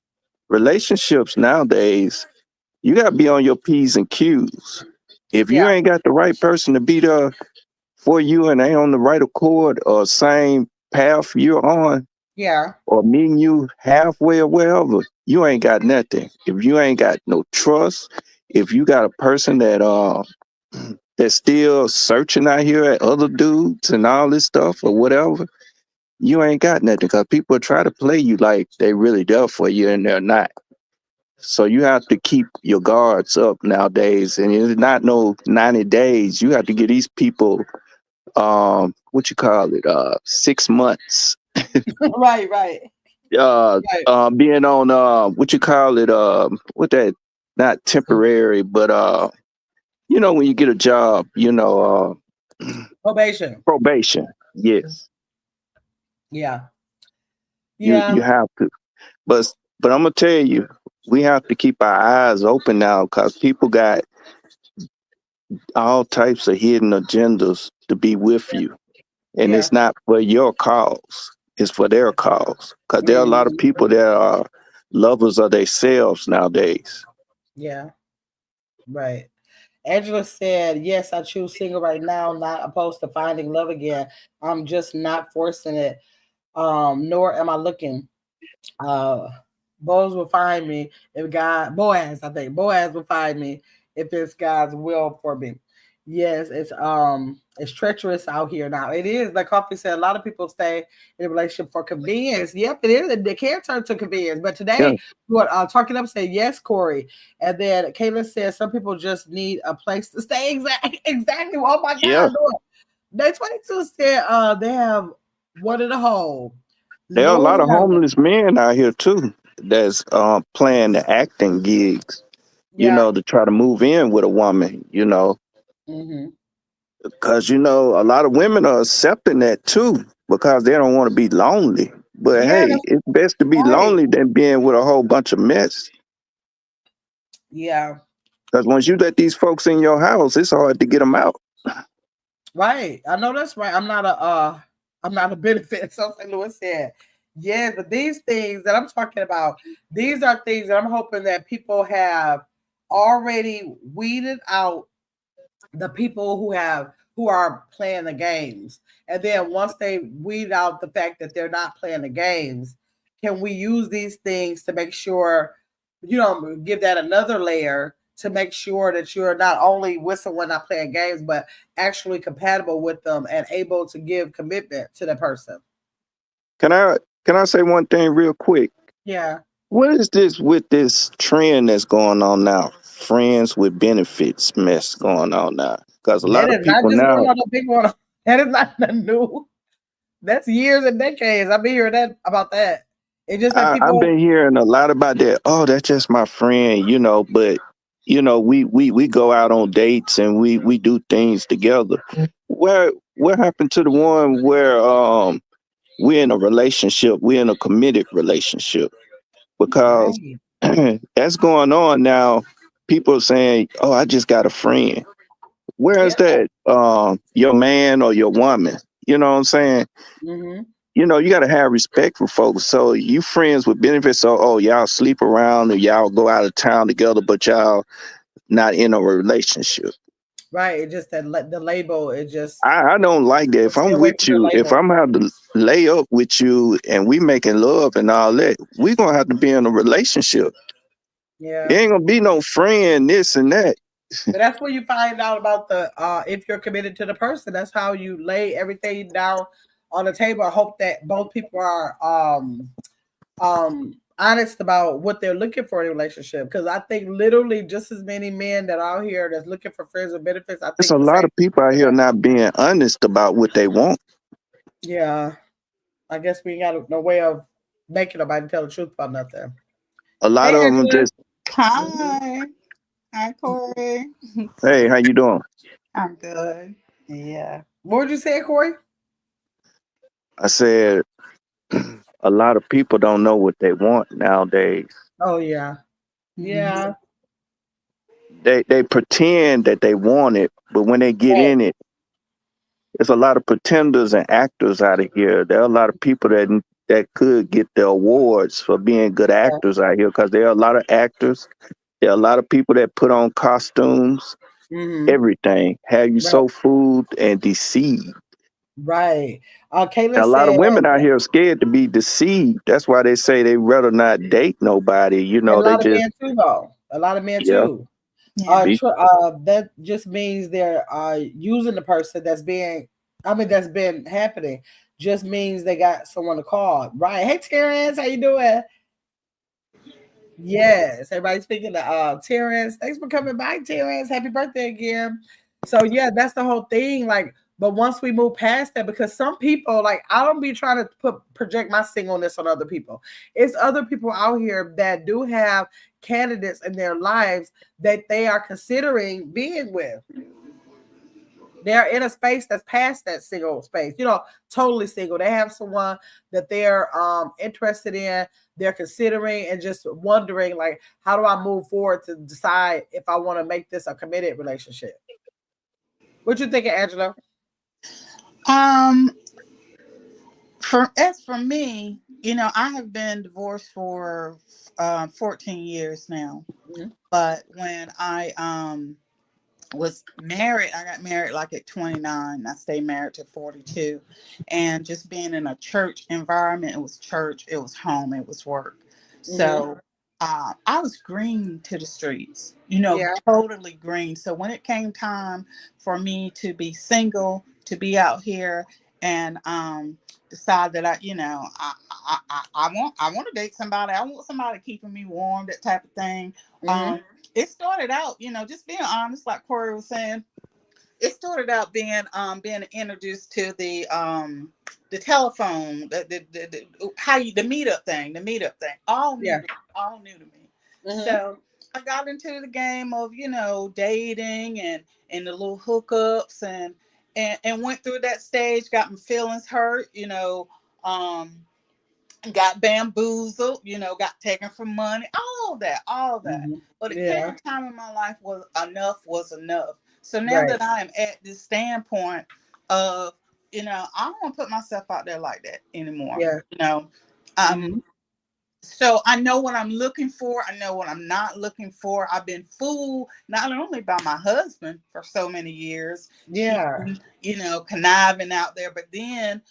relationships nowadays, you gotta be on your P's and Q's. If you yeah, ain't got the right person to be there for you and ain't on the right accord or same path you're on yeah, or meeting you halfway or wherever, you ain't got nothing. If you ain't got no trust, if you got a person that's still searching out here at other dudes and all this stuff or whatever, you ain't got nothing because people try to play you like they really there for you and they're not. So you have to keep your guards up nowadays, and it's not no 90 days. You have to get these people what you call it 6 months right, right, right. being on what you call it what that not temporary but when you get a job Probation. probation. Yes, Yeah, you yeah, have to, but I'm gonna tell you, we have to keep our eyes open now because people got all types of hidden agendas to be with you, and yeah, it's not for your cause, it's for their cause because there are a lot of hmm, people that are lovers of themselves nowadays. yeah, right. Angela said, "Yes, I choose single right now, not opposed to finding love again. I'm just not forcing it. Nor am I looking. Uh, Boaz will find me if God Boaz, I think Boaz will find me if it's God's will for me. Yes, it's treacherous out here now. It is like Coffee said. A lot of people stay in a relationship for convenience. Yep, it is. It can turn to convenience. But Yeah, today, what talking up said yes, Corey, and then Caitlin said some people just need a place to stay. Exactly. Oh my yeah. God, Lord. Day 22 said they have one in the hole. There are a lot Lord of have mercy. homeless men out here too that's playing the acting gigs, Yeah. to try to move in with a woman, Hmm. because a lot of women are accepting that too because they don't want to be lonely. But Yeah, hey, that's it's best to be right. lonely than being with a whole bunch of mess. Yeah, Because once you let these folks in your house, it's hard to get them out. right. I know that's right. I'm not a benefit. So St. Louis said. Yeah, but these things that I'm talking about, these are things that I'm hoping that people have already weeded out the people who are playing the games. And then once they weed out the fact that they're not playing the games, can we use these things to make sure give that another layer to make sure that you're not only with someone not playing games, but actually compatible with them and able to give commitment to the person. Can I can I say one thing real quick? Yeah. What is this with this trend that's going on now? Friends with benefits mess going on now. Because a That lot of is not people just now, going on the big one. That is not nothing new. That's years and decades. I've been hearing that about that. It's just that I've people. been hearing a lot about that. Oh, that's just my friend, but we go out on dates and we do things together. what happened to the one where we're in a relationship, we're in a committed relationship? Because Right. that's going on now. People are saying, "Oh, I just got a friend." Yeah. Where's that your man or your woman? You know what I'm saying? Mm-hmm. You got to have respect for folks. So you friends with benefits. So, oh, y'all sleep around or y'all go out of town together, but y'all not in a relationship. Right. It just that the label. It just I don't like that. If stay I'm away with from the you, if label. I'm have to lay up with you and we making love and all that, we gonna have to be in a relationship. It Yeah. ain't gonna be no friend, this and that. But that's where you find out about the if you're committed to the person. That's how you lay everything down on the table. I hope that both people are honest about what they're looking for in a relationship. Because I think literally just as many men that are out here that's looking for friends with benefits, I There's think a the lot same. of people out here not being honest about what they want. Yeah. I guess we ain't got no way of making nobody tell the truth about nothing. A lot Hey of them Angela. just, Hi. Hi, Corey. hey, how you doing? I'm good. Yeah. What would you say, Corey? I said a lot of people don't know what they want nowadays. Oh yeah. Mhm. Yeah. They pretend that they want it, but when they get Right. in it, there's a lot of pretenders and actors out of here. There are a lot of people that could get the awards for being good Yeah. actors out here because there are a lot of actors. There are a lot of people that put on costumes, Mm-hmm. everything, have you Right. so fooled and deceived. Right. Kayla And a lot of said, women out here are scared to be deceived. That's why they say they rather not date nobody. and a They lot of just, men too, though. A lot of men yeah, too. Yeah. be, That just means they're using the person that's being. I mean, that's been happening. Just means they got someone to call. Right. Hey, Terrence, how you doing? Yes, everybody speaking to Terrence. Thanks for coming by, Terrence. Happy birthday again. So yeah, that's the whole thing. Like, but once we move past that, because some people, like, I don't be trying to project my singleness on other people. It's other people out here that do have candidates in their lives that they are considering being with. They're in a space that's past that single space, totally single. They have someone that they're interested in, they're considering and just wondering, like, how do I move forward to decide if I want to make this a committed relationship? What you thinking, Angela? Um, for me, I have been divorced for 14 years now. Mhm. But when I was married, I got married like at 29. I stayed married to 42. And just being in a church environment, it was church, it was home, it was work. Mhm. So I was green to the streets, Yeah. totally green. So when it came time for me to be single, to be out here and decide that I want to date somebody. I want somebody keeping me warm, that type of thing. Mhm. Um, it started out, just being honest, like Corey was saying. It started out being introduced to the telephone, the meetup thing, Yeah. all new to me. Mhm. So I got into the game of dating and the little hookups and went through that stage, got my feelings hurt, um got bamboozled, got taken for money, all that. Mhm. But it came Yeah. a time in my life where enough was enough. So now Right. that I am at this standpoint of, I don't want to put myself out there like that anymore. Yeah. Um, Mhm. so I know what I'm looking for. I know what I'm not looking for. I've been fooled not only by my husband for so many years, Yeah. cheating, conniving out there, but then,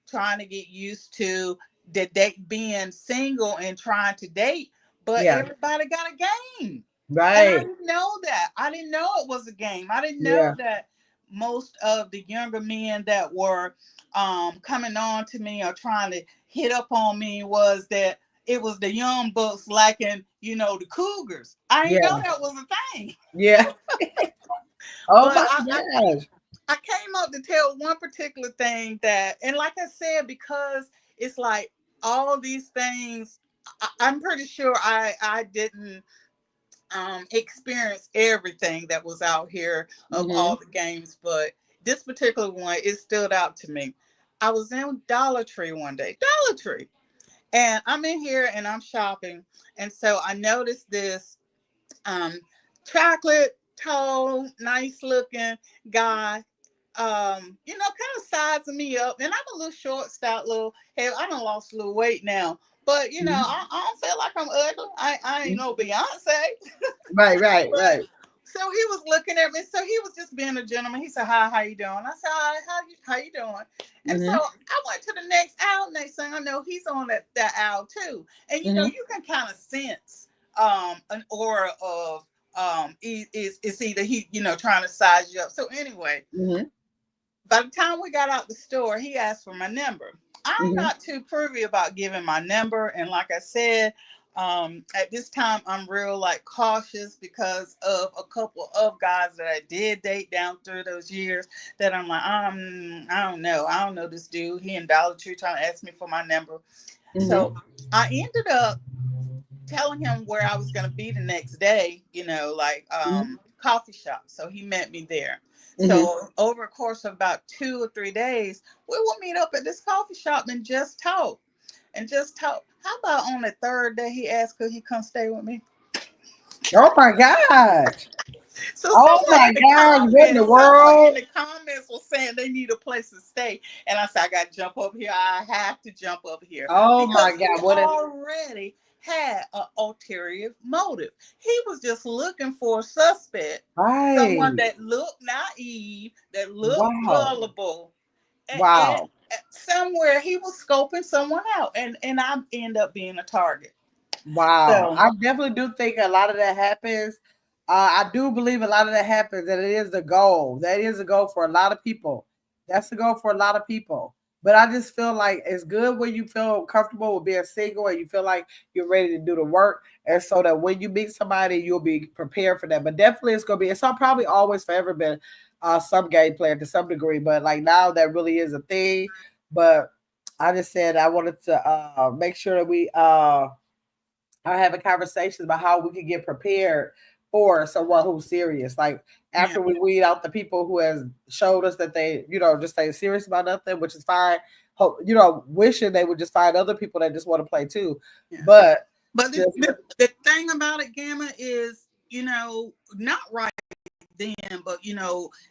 trying to get used to the date being single and trying to date. But Yeah. everybody got a game. And I Right. didn't know that. I didn't know it was a game. I didn't know Yeah. that most of the younger men that were coming on to me or trying to hit up on me was that it was the young bucks liking, the cougars. I didn't know Yeah. that was a thing. Yeah. Oh But my I gosh. I came up to tell one particular thing that, and like I said, because it's like all these things, I'm pretty sure I didn't experience everything that was out here of all Mhm. the games, but this particular one, it stood out to me. I was in Dollar Tree one day, Dollar Tree, and I'm in here and I'm shopping, and so I noticed this um chocolate tall, nice looking guy, kind of sizing me up. And I'm a little short, stout, little, hell, I done lost a little weight now. But Mhm. I don't feel like I'm ugly. I ain't no Beyonce. Right, right, But right. so he was looking at me. So he was just being a gentleman. He said, "Hi, how you doing?" I said, "Hi, how you doing?" And so Hmm. I went to the next aisle. Next thing I know, he's on that aisle too. And Hmm. you can kind of sense an aura of is either he trying to size you up. So anyway, Hmm. by the time we got out the store, he asked for my number. I'm Hmm. not too privy about giving my number, and like I said, at this time I'm real like cautious because of a couple of guys that I did date down through those years. That I'm like, I don't know this dude. He in Dollar Tree trying to ask me for my number. So Hmm. I ended up telling him where I was going to be the next day, coffee shop. So he met me there. Hmm. So over a course of about 2 or 3 days, we will meet up at this coffee shop and just talk and just talk. How about on the third day, he asked could he come stay with me? Oh my gosh. So Oh my gosh. What in the someone in world? the comments was saying they need a place to stay. And I said, I got to jump up here. I have to jump up here Oh my because he God. What a already had an ulterior motive. He was just looking for a suspect, someone right. that looked naive, that looked Wow. gullible. And Wow. somewhere he was scoping someone out. And I end up being a target. Wow. So, I definitely do think a lot of that happens. I do believe a lot of that happens, and it is the goal. That is the goal for a lot of people. That's the goal for a lot of people. But I just feel like it's good when you feel comfortable with being single and you feel like you're ready to do the work. And so that when you meet somebody, you'll be prepared for that. But definitely it's gonna be it's not probably always forever been some game player to some degree, but like now that really is a thing. But I just said I wanted to make sure that we are having conversations about how we can get prepared for someone who's serious. Like yeah. after we weed out the people who has showed us that they, just ain't serious about nothing, which is fine. Hope, wishing they would just find other people that just want to play too. Yeah. But But just the thing about it, Gamma, is, not right then, but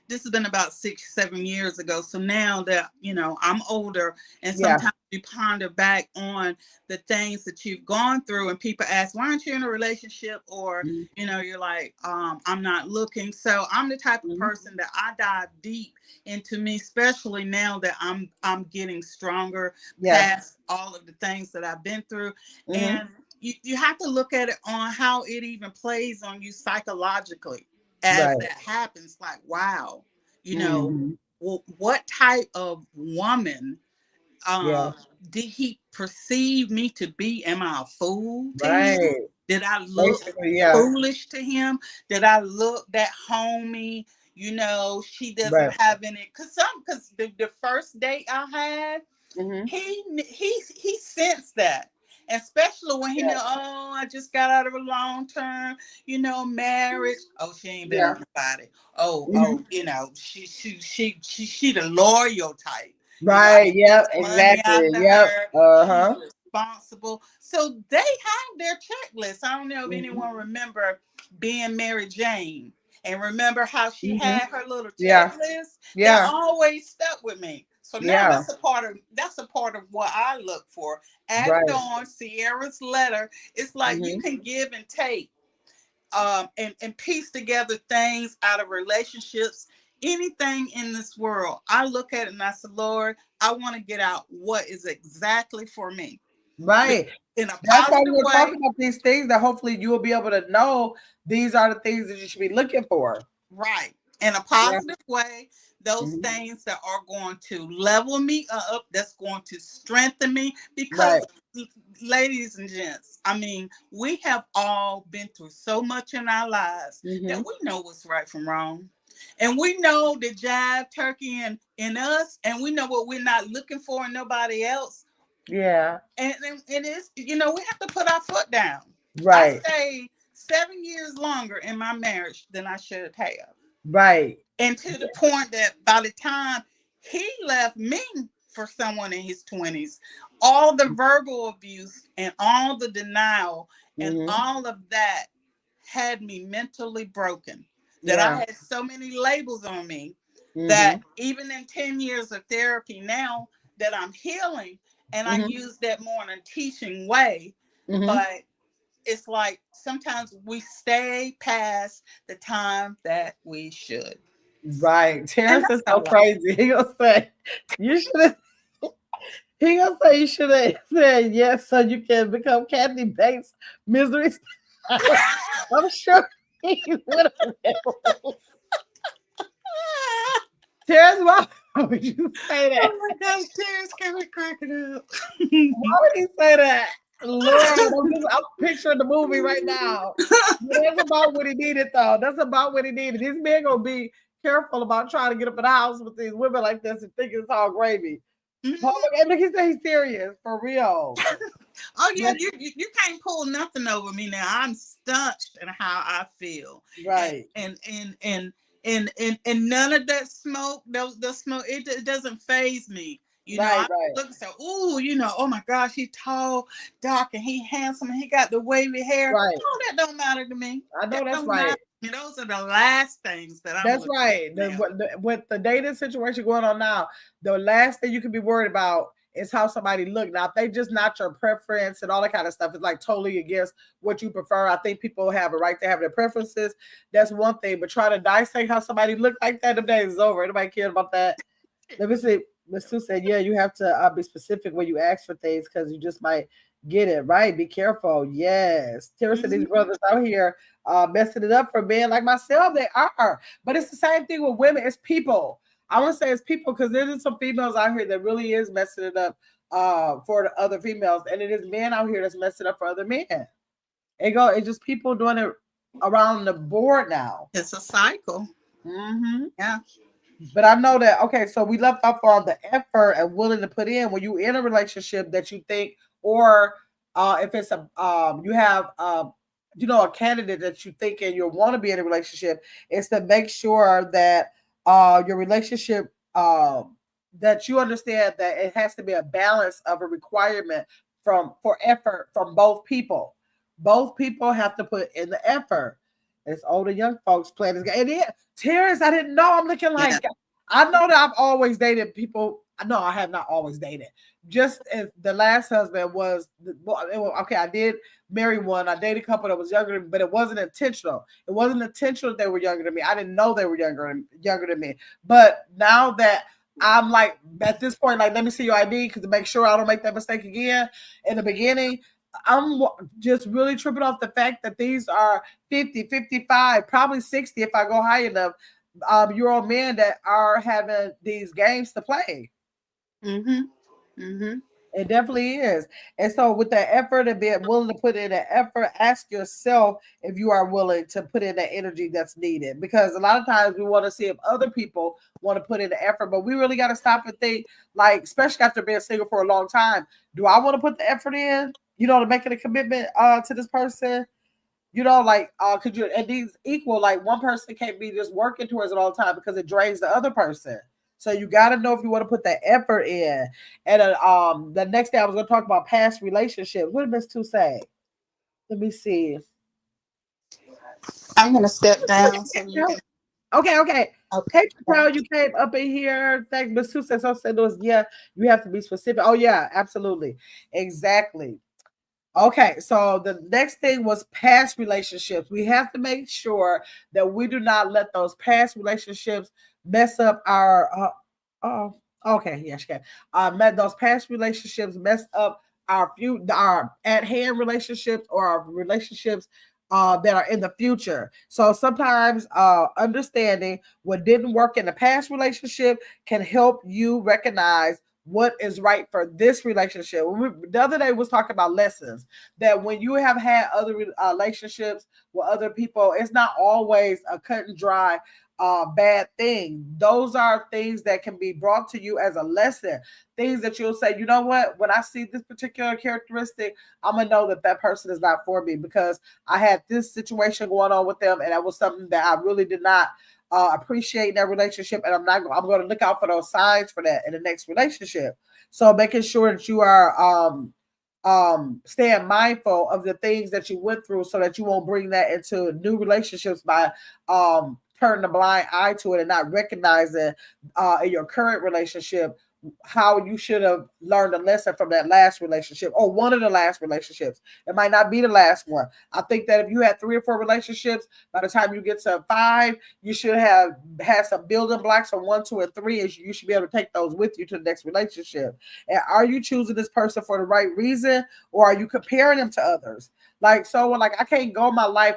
this has been about 6, 7 years ago. So now that I'm older, and yeah. sometimes you ponder back on the things that you've gone through, and people ask, "Why aren't you in a relationship?" Or Mhm. you're like, "I'm not looking." So I'm the type of Mhm. person that I dive deep into me, especially now that I'm getting stronger Yeah. past all of the things that I've been through, Hmm. and you have to look at it on how it even plays on you psychologically as Right. that happens. Like, wow, Hmm. what type of woman Yeah. um did he perceive me to be? Am I a fool to him? Right. Did I look Basically, yeah. foolish to him? Did I look that homey? She doesn't Right. have any, because the first date I had, Hmm. he sensed that, especially when he knew, Yeah. oh, I just got out of a long term marriage. Oh, she ain't been Yeah. with nobody. Oh, Hmm. she the loyal type. I Right. put Yep. the money Exactly. after Yep. her. She's Uh-huh. responsible. So they have their checklist. I don't know if Hmm. anyone remember being Mary Jane, and remember how she Hmm. had her little Yeah. checklist that Yeah. always stuck with me. So now Yeah. that's a part of what I look for. Added Right. on Sierra's letter, it's like you Hmm. can give and take, and piece together things out of relationships. Anything in this world, I look at it and I say, Lord, I want to get out what is exactly for me Right. in a That's why positive we're way. talking about these things that hopefully you will be able to know these are the things that you should be looking for. Right. In a Yeah. positive way, those Hmm. things that are going to level me up, that's going to strengthen me. Right. Because, ladies and gents, I mean, we have all been through so much in our lives that Hmm. we know what's right from wrong. And we know the jive turkey in us, and we know what we're not looking for in nobody else. Yeah. And it is, we have to put our foot down. I Right. stayed 7 years longer in my marriage than I should have. Right. And to the point that by the time he left me for someone in his 20s, all the verbal abuse and all the denial and Mhm. all of that had me mentally broken. That I Yeah. had so many labels on me that Mhm. even in 10 years of therapy now that I'm healing, and I Mhm. use that more in a teaching way, Mhm. but it's like sometimes we stay past the time that we should. Right. And Terrence that's is so all right. crazy. He gonna say you should have. He gonna say you should have said yes so you can become Kathy Bates misery. I'm sure he would have. Terrence, why would you say that? Oh my gosh, tears got me cracking up. Why would he say that? Lord, I'm picturing the movie right now. That's about what he needed, though. That's about what he needed. These men gonna be careful about trying to get up in the house with these women like this and thinking it's all gravy. Oh, and look, he said he's serious for real. Oh yeah, you can't pull nothing over me now. I'm stunched in how I feel, Right, and none of that smoke, the smoke, it doesn't phase me. You know, right, I right, look and say, ooh, you know, oh my gosh, he tall, dark, and he handsome, and he got the wavy hair. right. Oh, that don't matter to me. I know That that's don't right. matter. And those are the last things that I'm That's looking right. at now. With the dating situation going on now, the last thing you can be worried about is how somebody look. Now, if they just not your preference and all that kind of stuff, it's like totally against what you prefer. I think people have a right to have their preferences. That's one thing. But trying to dissect how somebody look like that, the days is over. Anybody care about that? Let me see. Miss Sue said, yeah, you have to be specific when you ask for things because you just might get it right. Be careful. Yes. Tara said these brothers out here messing it up for men like myself. They are. But it's the same thing with women. It's people. I want to say it's people because there's some females out here that really is messing it up for the other females. And it is men out here that's messing it up for other men. It's just people doing it around the board now. It's a cycle. Mm-hmm. Yeah. But I know that, okay, so we left off on the effort and willing to put in when you in a relationship that you think, or if it's you have a candidate that you think and you want to be in a relationship, is to make sure that your relationship that you understand that it has to be a balance of a requirement for effort from both people. Both people have to put in the effort. It's older young folks playing this game. And yeah, Terrence, I didn't know. I'm looking like Yeah. I know that I've always dated people. No, I have not always dated. Just as the last husband was, okay, I did marry one. I dated a couple that was younger than me, but it wasn't intentional. It wasn't intentional that they were younger than me. I didn't know they were younger than me. But now that I'm like at this point, like, let me see your ID because to make sure I don't make that mistake again. In the beginning, I'm just really tripping off the fact that these are 50, 55, probably 60 if I go high enough, year old men that are having these games to play. Mm-hmm. Mm-hmm. It definitely is. And so with that effort and being willing to put in that effort, ask yourself if you are willing to put in that energy that's needed. Because a lot of times we want to see if other people want to put in the effort, but we really got to stop and think, like, especially after being single for a long time, do I want to put the effort in, to making a commitment to this person? Like, could you at these equal, like one person can't be just working towards it all the time because it drains the other person. So you got to know if you want to put that effort in. And the next day I was going to talk about past relationships. What did Miss Two say? Let me see. I'm gonna step down so you can. Okay. Okay. Hey, Patel, you came up in here. Thanks, Miss Two said. So said those. Yeah, you have to be specific. Oh yeah, absolutely, exactly. Okay, so the next thing was past relationships. We have to make sure that we do not let those past relationships mess up our. Oh, okay, yes, you can. Those past relationships mess up our at hand relationships or our relationships that are in the future. So sometimes understanding what didn't work in the past relationship can help you recognize what is right for this relationship. The other day was talking about lessons that when you have had other relationships with other people, it's not always a cut and dry bad thing. Those are things that can be brought to you as a lesson. Things that you'll say, you know what? When I see this particular characteristic, I'm gonna know that person is not for me because I had this situation going on with them, and that was something that I really did not appreciating that relationship, and I'm going to look out for those signs for that in the next relationship. So making sure that you are staying mindful of the things that you went through so that you won't bring that into new relationships by turning a blind eye to it and not recognizing in your current relationship how you should have learned a lesson from that last relationship or one of the last relationships. It might not be the last one. I think that if you had 3 or 4 relationships, by the time you get to 5, you should have had some building blocks from 1, 2, and 3, and you should be able to take those with you to the next relationship. And are you choosing this person for the right reason, or are you comparing them to others? Like, so like I can't go my life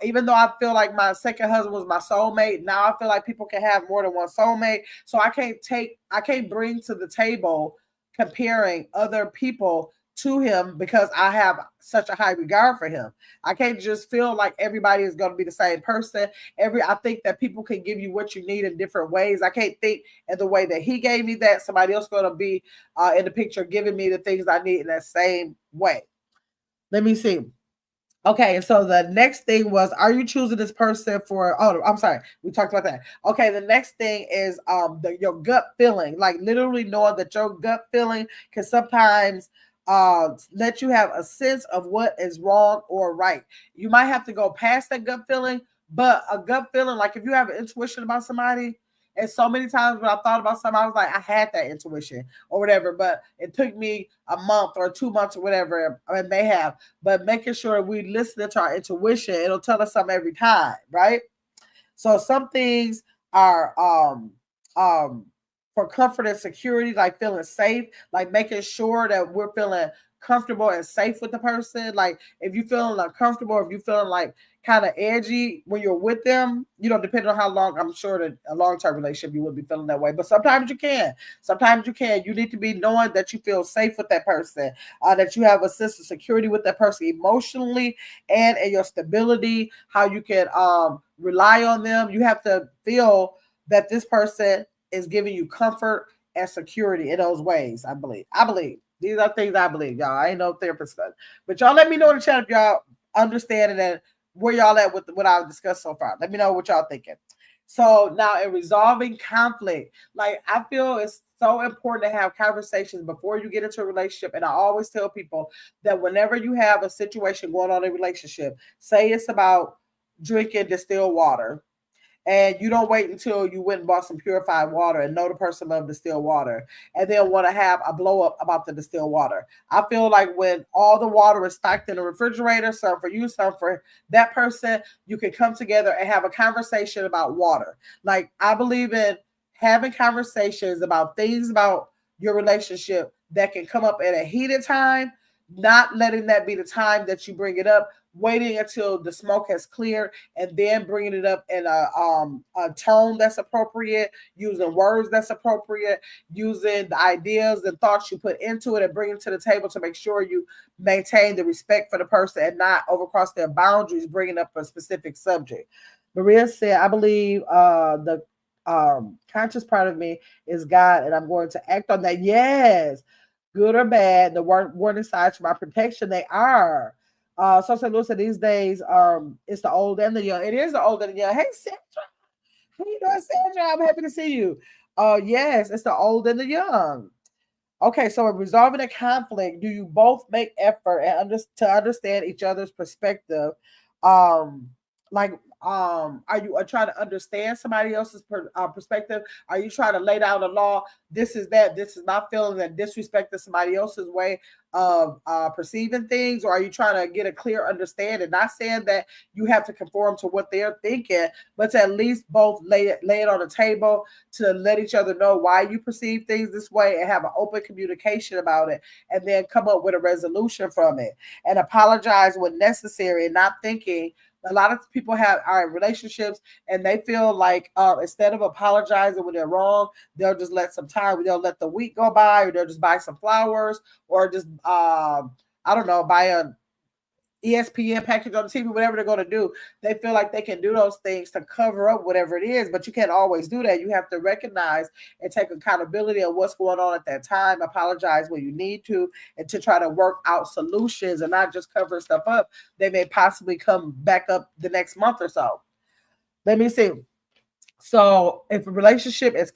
even though I feel like my second husband was my soulmate, now I feel like people can have more than one soulmate. So I can't bring to the table comparing other people to him because I have such a high regard for him. I can't just feel like everybody is going to be the same person. I think that people can give you what you need in different ways. I can't think in the way that he gave me that somebody else going to be in the picture giving me the things I need in that same way. Let me see. Okay, so the next thing was, are you choosing this person for, oh, I'm sorry, we talked about that. Okay, the next thing is your gut feeling, like literally knowing that your gut feeling can sometimes let you have a sense of what is wrong or right. You might have to go past that gut feeling, but a gut feeling, like if you have an intuition about somebody, and so many times when I thought about something, I was like, I had that intuition or whatever, but it took me a month or 2 months or whatever it may have. But making sure we listen to our intuition, it'll tell us something every time, right? So some things are for comfort and security, like feeling safe, like making sure that we're feeling comfortable and safe with the person. Like if you're feeling uncomfortable, if you're feeling like kind of edgy when you're with them, depending on how long, I'm sure that a long-term relationship you would be feeling that way. But sometimes you can. You need to be knowing that you feel safe with that person, that you have a sense of security with that person emotionally and in your stability, how you can rely on them. You have to feel that this person is giving you comfort and security in those ways. I believe. These are things I believe, y'all. I ain't no therapist, but y'all let me know in the chat if y'all understand it and where y'all at with what I've discussed so far. Let me know what y'all thinking. So now in resolving conflict, like I feel it's so important to have conversations before you get into a relationship. And I always tell people that whenever you have a situation going on in a relationship, say it's about drinking distilled water, and you don't wait until you went and bought some purified water and know the person loves distilled water and then want to have a blow up about the distilled water. I feel like when all the water is stocked in the refrigerator, some for you, some for that person, you can come together and have a conversation about water. Like I believe in having conversations about things about your relationship that can come up at a heated time, not letting that be the time that you bring it up, waiting until the smoke has cleared and then bringing it up in a tone that's appropriate, using words that's appropriate, using the ideas and thoughts you put into it and bring it to the table to make sure you maintain the respect for the person and not overcross their boundaries, bringing up a specific subject. Maria said, I believe the conscious part of me is God, and I'm going to act on that. Yes, good or bad, the warning signs for my protection, they are. So Lewis said these days, it's the old and the young. It is the old and the young. Hey, Sandra. How you doing, Sandra? I'm happy to see you. Yes, it's the old and the young. Okay, so in resolving a conflict, do you both make effort and to understand each other's perspective? Are you trying to understand somebody else's perspective? Are you trying to lay down a law? This is my feelings and disrespecting somebody else's way of perceiving things, or are you trying to get a clear understanding? Not saying that you have to conform to what they're thinking, but to at least both lay it on the table to let each other know why you perceive things this way and have an open communication about it, and then come up with a resolution from it and apologize when necessary, and not thinking. A lot of people are in relationships and they feel like instead of apologizing when they're wrong, they'll just let some time. They'll let the week go by, or they'll just buy some flowers, or just I don't know, buy a ESPN package on the TV, whatever they're going to do. They feel like they can do those things to cover up whatever it is, but you can't always do that. You have to recognize and take accountability of what's going on at that time, apologize when you need to, and to try to work out solutions and not just cover stuff up. They may possibly come back up the next month or so. Let me see. So if a relationship is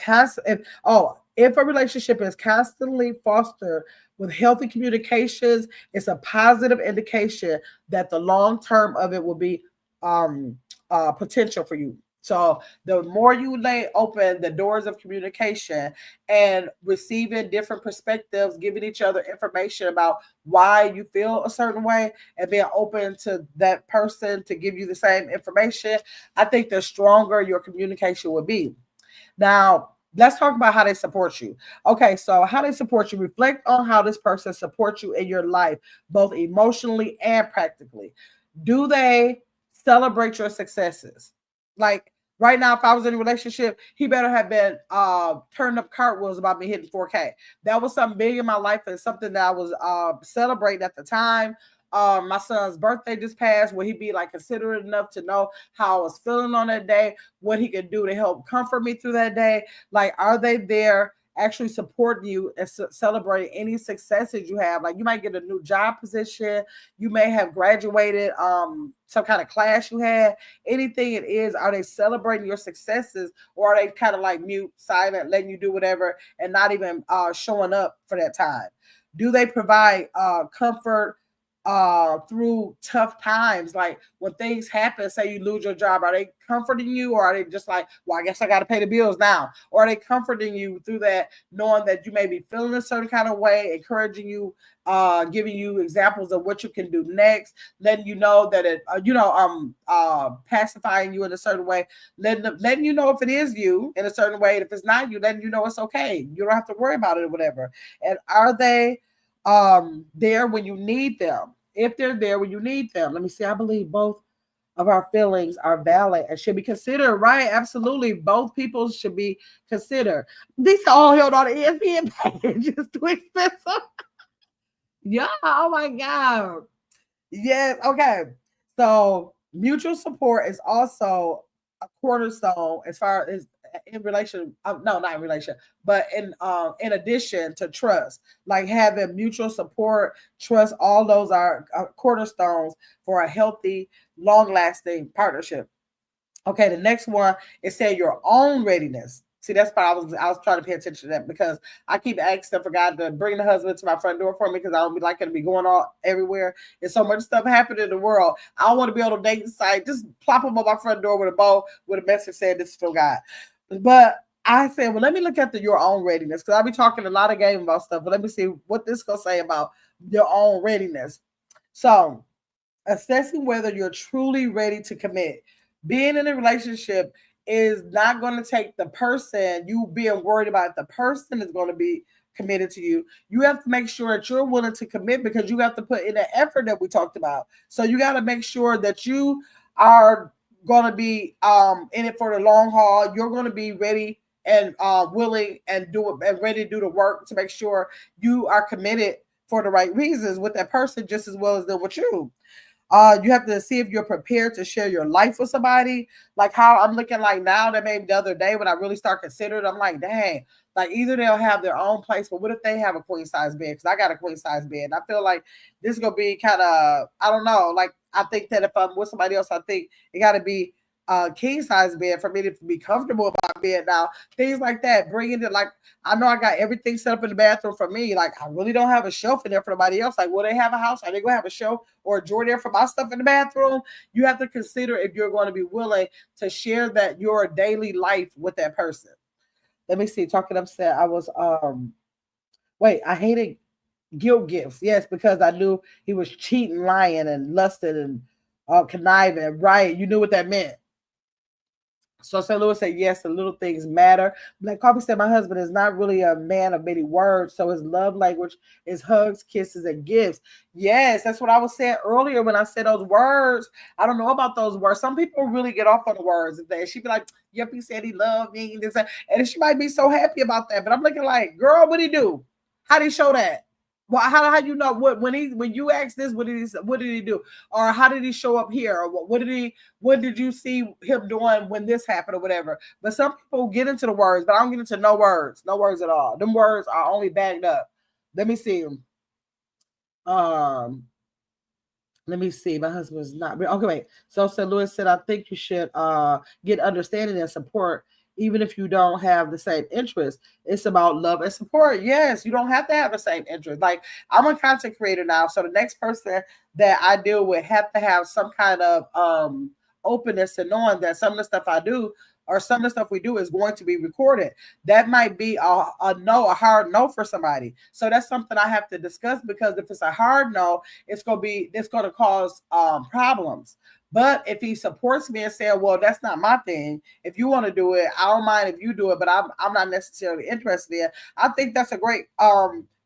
if a relationship is constantly fostered with healthy communications, it's a positive indication that the long term of it will be um potential for you. So the more you lay open the doors of communication and receiving different perspectives, giving each other information about why you feel a certain way and being open to that person to give you the same information, I think the stronger your communication will be. Now, let's talk about how they support you. Okay, so how they support you, reflect on how this person supports you in your life, both emotionally and practically. Do they celebrate your successes? Like right now, if I was in a relationship, he better have been turning up cartwheels about me hitting 4K. That was something big in my life and something that I was celebrating at the time. My son's birthday just passed. Will he be like considerate enough to know how I was feeling on that day? What he could do to help comfort me through that day? Like, are they there actually supporting you and celebrating any successes you have? Like, you might get a new job position, you may have graduated some kind of class you had, anything it is. Are they celebrating your successes, or are they kind of like mute, silent, letting you do whatever and not even showing up for that time? Do they provide comfort through tough times? Like when things happen, say you lose your job, are they comforting you, or are they just like, well, I guess I got to pay the bills now? Or are they comforting you through that, knowing that you may be feeling a certain kind of way, encouraging you, giving you examples of what you can do next, letting you know that it pacifying you in a certain way, letting you know if it is you in a certain way, and if it's not you, letting you know it's okay, you don't have to worry about it or whatever. And are they there when you need them? If they're there when you need them, let me see. I believe both of our feelings are valid and should be considered, right? Absolutely. Both people should be considered. These are all held on the ESPN page. Just too expensive. Yeah. Oh my God. Yes. Okay. So mutual support is also a cornerstone as far as in relation. No, not in relation, but in addition to trust, like having mutual support, trust. All those are cornerstones for a healthy, long-lasting partnership. Okay, the next one is saying your own readiness. See, that's why I was trying to pay attention to that, because I keep asking for God to bring the husband to my front door for me, because I don't be liking to be going all everywhere. There's so much stuff happening in the world. I don't want to be on a dating site. Just plop him on my front door with a bow with a message saying this is from God. But I said, well, let me look at your own readiness, because I'll be talking a lot of game about stuff. But let me see what this gonna say about your own readiness. So, assessing whether you're truly ready to commit. Being in a relationship is not going to take the person, you being worried about the person is going to be committed to you. You have to make sure that you're willing to commit, because you have to put in the effort that we talked about. So you got to make sure that you are going to be in it for the long haul. You're going to be ready and willing and do it and ready to do the work to make sure you are committed for the right reasons with that person just as well as them with you. You have to see if you're prepared to share your life with somebody. Like how I'm looking like now, that maybe the other day when I really start considering, I'm like, dang, like either they'll have their own place, but what if they have a queen size bed? Because I got a queen size bed. And I feel like this is gonna be kind of, I don't know. Like I think that if I'm with somebody else, I think it got to be a king size bed for me to be comfortable about bed. Now things like that, bringing it like, I know I got everything set up in the bathroom for me. Like I really don't have a shelf in there for nobody else. Like, will they have a house? Are they gonna have a shelf or a drawer there for my stuff in the bathroom? You have to consider if you're going to be willing to share that your daily life with that person. Let me see. Talking upset, I was wait, I hated guilt gifts. Yes, because I knew he was cheating, lying, and lusting and conniving. Right, you knew what that meant. So St. Louis said, yes, the little things matter. Black Coffee said, my husband is not really a man of many words, so his love language is hugs, kisses, and gifts. Yes, that's what I was saying earlier when I said those words. I don't know about those words. Some people really get off on the words. And she'd be like, yep, he said he loved me. And she might be so happy about that. But I'm looking like, girl, what'd he do? How'd he show that? Well, how you know when you ask this, what did he do, or how did he show up here, or what did you see him doing when this happened or whatever? But some people get into the words, but I don't get into no words at all. Them words are only backed up. Let me see. Um, Let me see. My husband's not okay. Wait. So St. Louis said, I think you should get understanding and support, even if you don't have the same interest. It's about love and support. Yes, you don't have to have the same interest. Like I'm a content creator now, so the next person that I deal with have to have some kind of openness to knowing that some of the stuff I do or some of the stuff we do is going to be recorded. That might be a no, a hard no for somebody. So that's something I have to discuss, because if it's a hard no, it's going to cause problems. But if he supports me and said, well, that's not my thing. If you want to do it, I don't mind if you do it, but I'm not necessarily interested in it. I think that's a great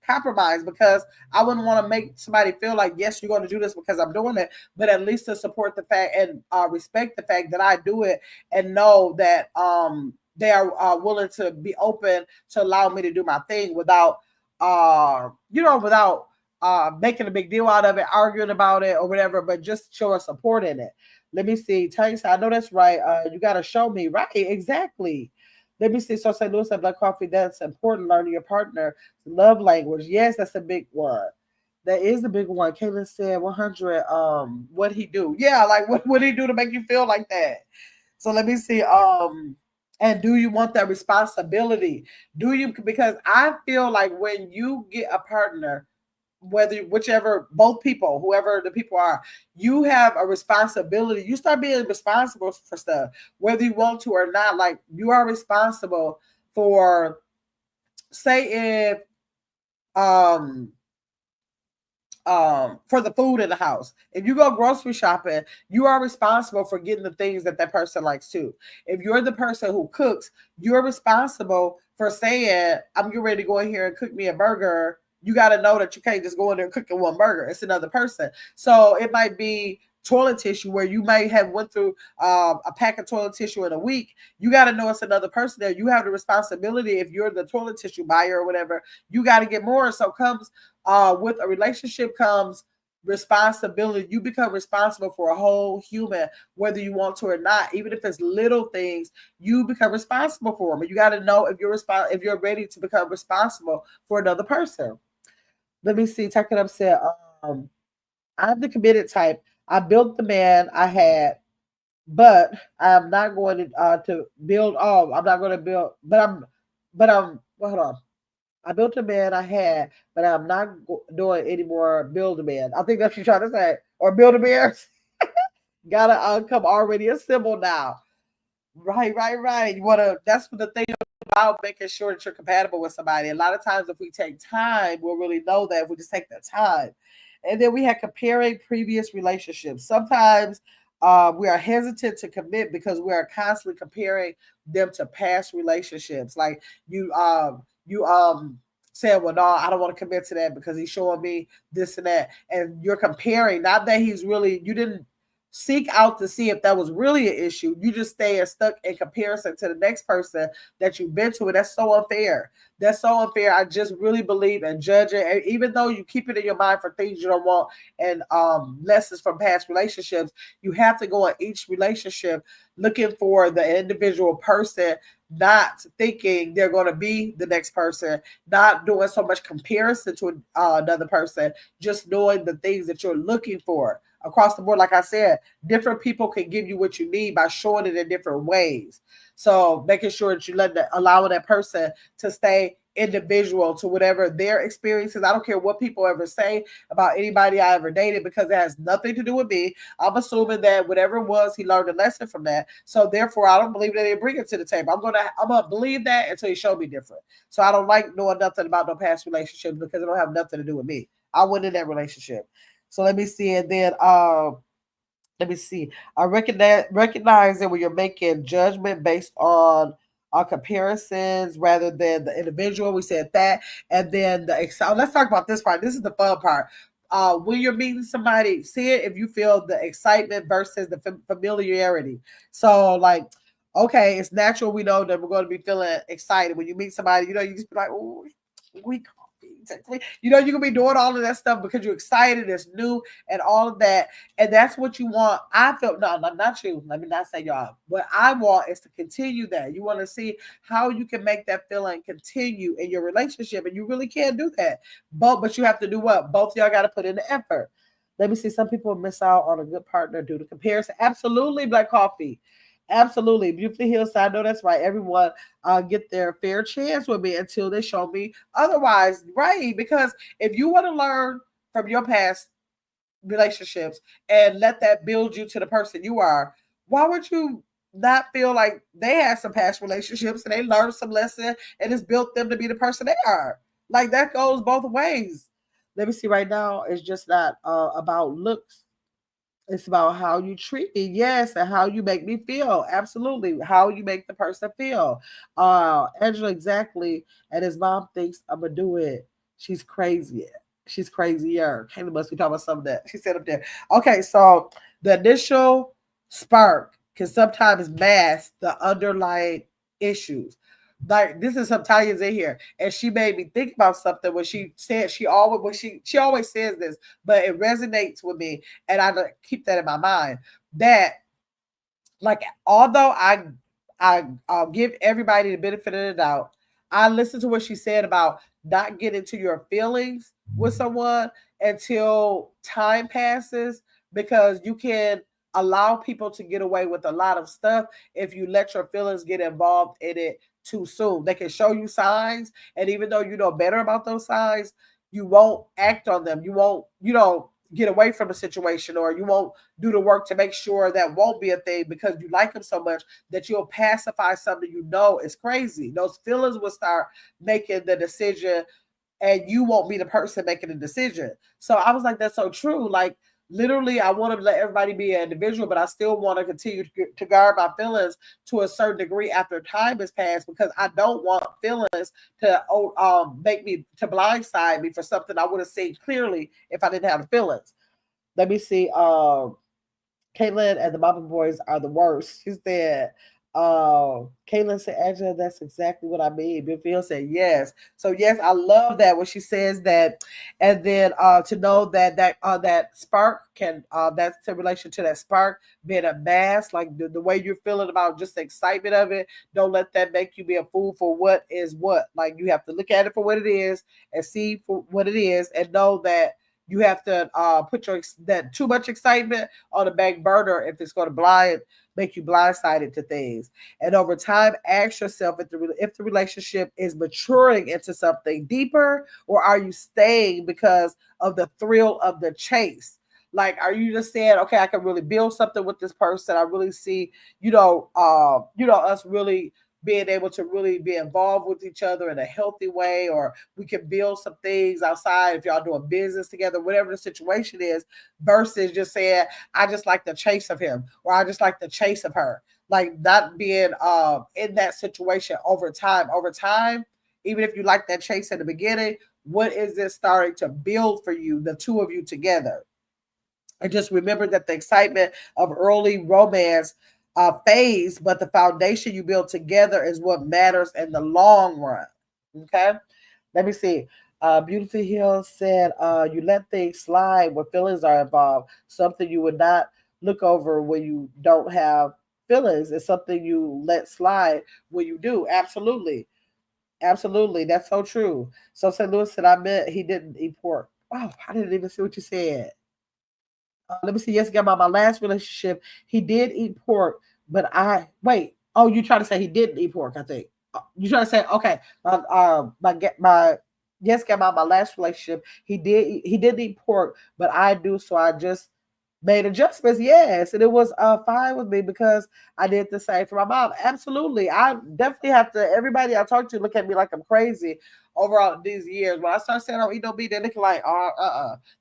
compromise, because I wouldn't want to make somebody feel like, yes, you're going to do this because I'm doing it, but at least to support the fact and respect the fact that I do it, and know that they are willing to be open to allow me to do my thing without without making a big deal out of it, arguing about it or whatever, but just showing support in it. Let me see. Tank said, I know that's right. You got to show me. Right. Exactly. Let me see. So St. Louis said, Black Coffee, that's important. Learning your partner love language. Yes, that's a big one. That is a big one. Caitlin said 100. What he do? Yeah, like what would he do to make you feel like that? So let me see. And do you want that responsibility? Do you? Because I feel like when you get a partner, whichever, both people, whoever the people are, you have a responsibility. You start being responsible for stuff, whether you want to or not. Like you are responsible for, say, if um for the food in the house. If you go grocery shopping, you are responsible for getting the things that that person likes too. If you're the person who cooks, you're responsible for saying, I'm getting ready to go in here and cook me a burger. You got to know that you can't just go in there and cook one burger. It's another person. So it might be toilet tissue where you may have went through a pack of toilet tissue in a week. You got to know it's another person there. You have the responsibility. If you're the toilet tissue buyer or whatever, you got to get more. So comes with a relationship comes responsibility. You become responsible for a whole human, whether you want to or not. Even if it's little things, you become responsible for them. And you got to know if you're ready to become responsible for another person. Let me see. Tuck It Up said, I'm the committed type. I built the man I had, but I'm not going to build all. I'm not going to build, but I'm, well, hold on. I built a man I had, but I'm not doing any more build a man. I think that's what you're trying to say. Or build a bear. Gotta come already assembled now. Right. You wanna, that's what the thing about making sure that you're compatible with somebody. A lot of times if we take time, we'll really know that if we just take the time. And then we had comparing previous relationships. Sometimes we are hesitant to commit because we are constantly comparing them to past relationships. Like you saying, well, no, I don't want to commit to that because he's showing me this and that. And you're comparing, not that you didn't seek out to see if that was really an issue. You just stay stuck in comparison to the next person that you've been to. And that's so unfair. That's so unfair. I just really believe in judging. And even though you keep it in your mind for things you don't want and lessons from past relationships, you have to go in each relationship looking for the individual person, not thinking they're going to be the next person, not doing so much comparison to another person, just knowing the things that you're looking for across the board. Like I said, different people can give you what you need by showing it in different ways. So making sure that you allowing that person to stay individual to whatever their experiences. I don't care what people ever say about anybody I ever dated, because it has nothing to do with me. I'm assuming that whatever it was, he learned a lesson from that. So therefore, I don't believe that they bring it to the table. I'm gonna believe that until you show me different. So I don't like knowing nothing about no past relationships because it don't have nothing to do with me. I went in that relationship. So let me see. And then let me see. I recognize that when you're making judgment based on comparisons rather than the individual. We said that. And then let's talk about this part. This is the fun part. When you're meeting somebody, see it if you feel the excitement versus the familiarity. So like, okay, it's natural. We know that we're going to be feeling excited when you meet somebody. You just be like, oh, we you're gonna be doing all of that stuff because you're excited, it's new, and all of that, and that's what you want. I felt no, not you. Let me not say y'all. What I want is to continue that. You want to see how you can make that feeling continue in your relationship, and you really can't do that. But you have to do what? Both y'all got to put in the effort. Let me see. Some people miss out on a good partner due to comparison. Absolutely, Black Coffee. Absolutely. Beautifully Hillside. I know that's right. Everyone get their fair chance with me until they show me otherwise. Right. Because if you want to learn from your past relationships and let that build you to the person you are, why would you not feel like they had some past relationships and they learned some lesson and it's built them to be the person they are? Like that goes both ways. Let me see. Right now, it's just not about looks. It's about how you treat me, yes, and how you make me feel. Absolutely, how you make the person feel. Angela, exactly. And his mom thinks I'm gonna do it. She's crazy. She's crazier. Kayla must be talking about some of that. She said up there. Okay, so the initial spark can sometimes mask the underlying issues. Like this is some Italians in here, and she made me think about something when she said she always says this, but it resonates with me, and I keep that in my mind. That like although I'll give everybody the benefit of the doubt, I listened to what she said about not getting to your feelings with someone until time passes, because you can allow people to get away with a lot of stuff if you let your feelings get involved in it too soon. They can show you signs, and even though you know better about those signs, you won't act on them. You won't, get away from the situation, or you won't do the work to make sure that won't be a thing because you like them so much that you'll pacify something you know is crazy. Those feelings will start making the decision, and you won't be the person making the decision. So I was like, that's so true. Like literally, I want to let everybody be an individual, but I still want to continue to guard my feelings to a certain degree after time has passed, because I don't want feelings to make me to blindside me for something I would have seen clearly if I didn't have the feelings. Let me see. Caitlin and the Mama Boys are the worst. She said, Caitlin said, Angela, that's exactly what I mean. Bill Field said, yes. So yes, I love that when she says that. And then to know that spark can that's in relation to that spark being a mask, like the way you're feeling about just the excitement of it. Don't let that make you be a fool for what is what. Like you have to look at it for what it is and see for what it is, and know that you have to put that too much excitement on the back burner if it's going to make you blindsided to things. And over time, ask yourself if the relationship is maturing into something deeper, or are you staying because of the thrill of the chase? Like, are you just saying, okay, I can really build something with this person? I really see, us really being able to really be involved with each other in a healthy way, or we can build some things outside if y'all doing business together, whatever the situation is, versus just saying, I just like the chase of him, or I just like the chase of her. Like not being in that situation over time. Over time, even if you like that chase in the beginning, what is this starting to build for you, the two of you together? And just remember that the excitement of early romance phase, but the foundation you build together is what matters in the long run. Okay, let me see. Beautiful Hill said, "You let things slide when feelings are involved. Something you would not look over when you don't have feelings is something you let slide when you do." Absolutely, absolutely, that's so true. So St. Louis said, "I meant he didn't eat pork." Wow, I didn't even see what you said. Let me see. Yes, again, about my last relationship, he did eat pork, but I wait. Oh, you trying to say he didn't eat pork? I think you trying to say okay. My yes, again, about my last relationship, he did eat pork, but I do. So I just made adjustments. Yes, and it was fine with me because I did the same for my mom. Absolutely, I definitely have to. Everybody I talk to look at me like I'm crazy overall these years. When I start saying I don't eat no meat, they're looking like,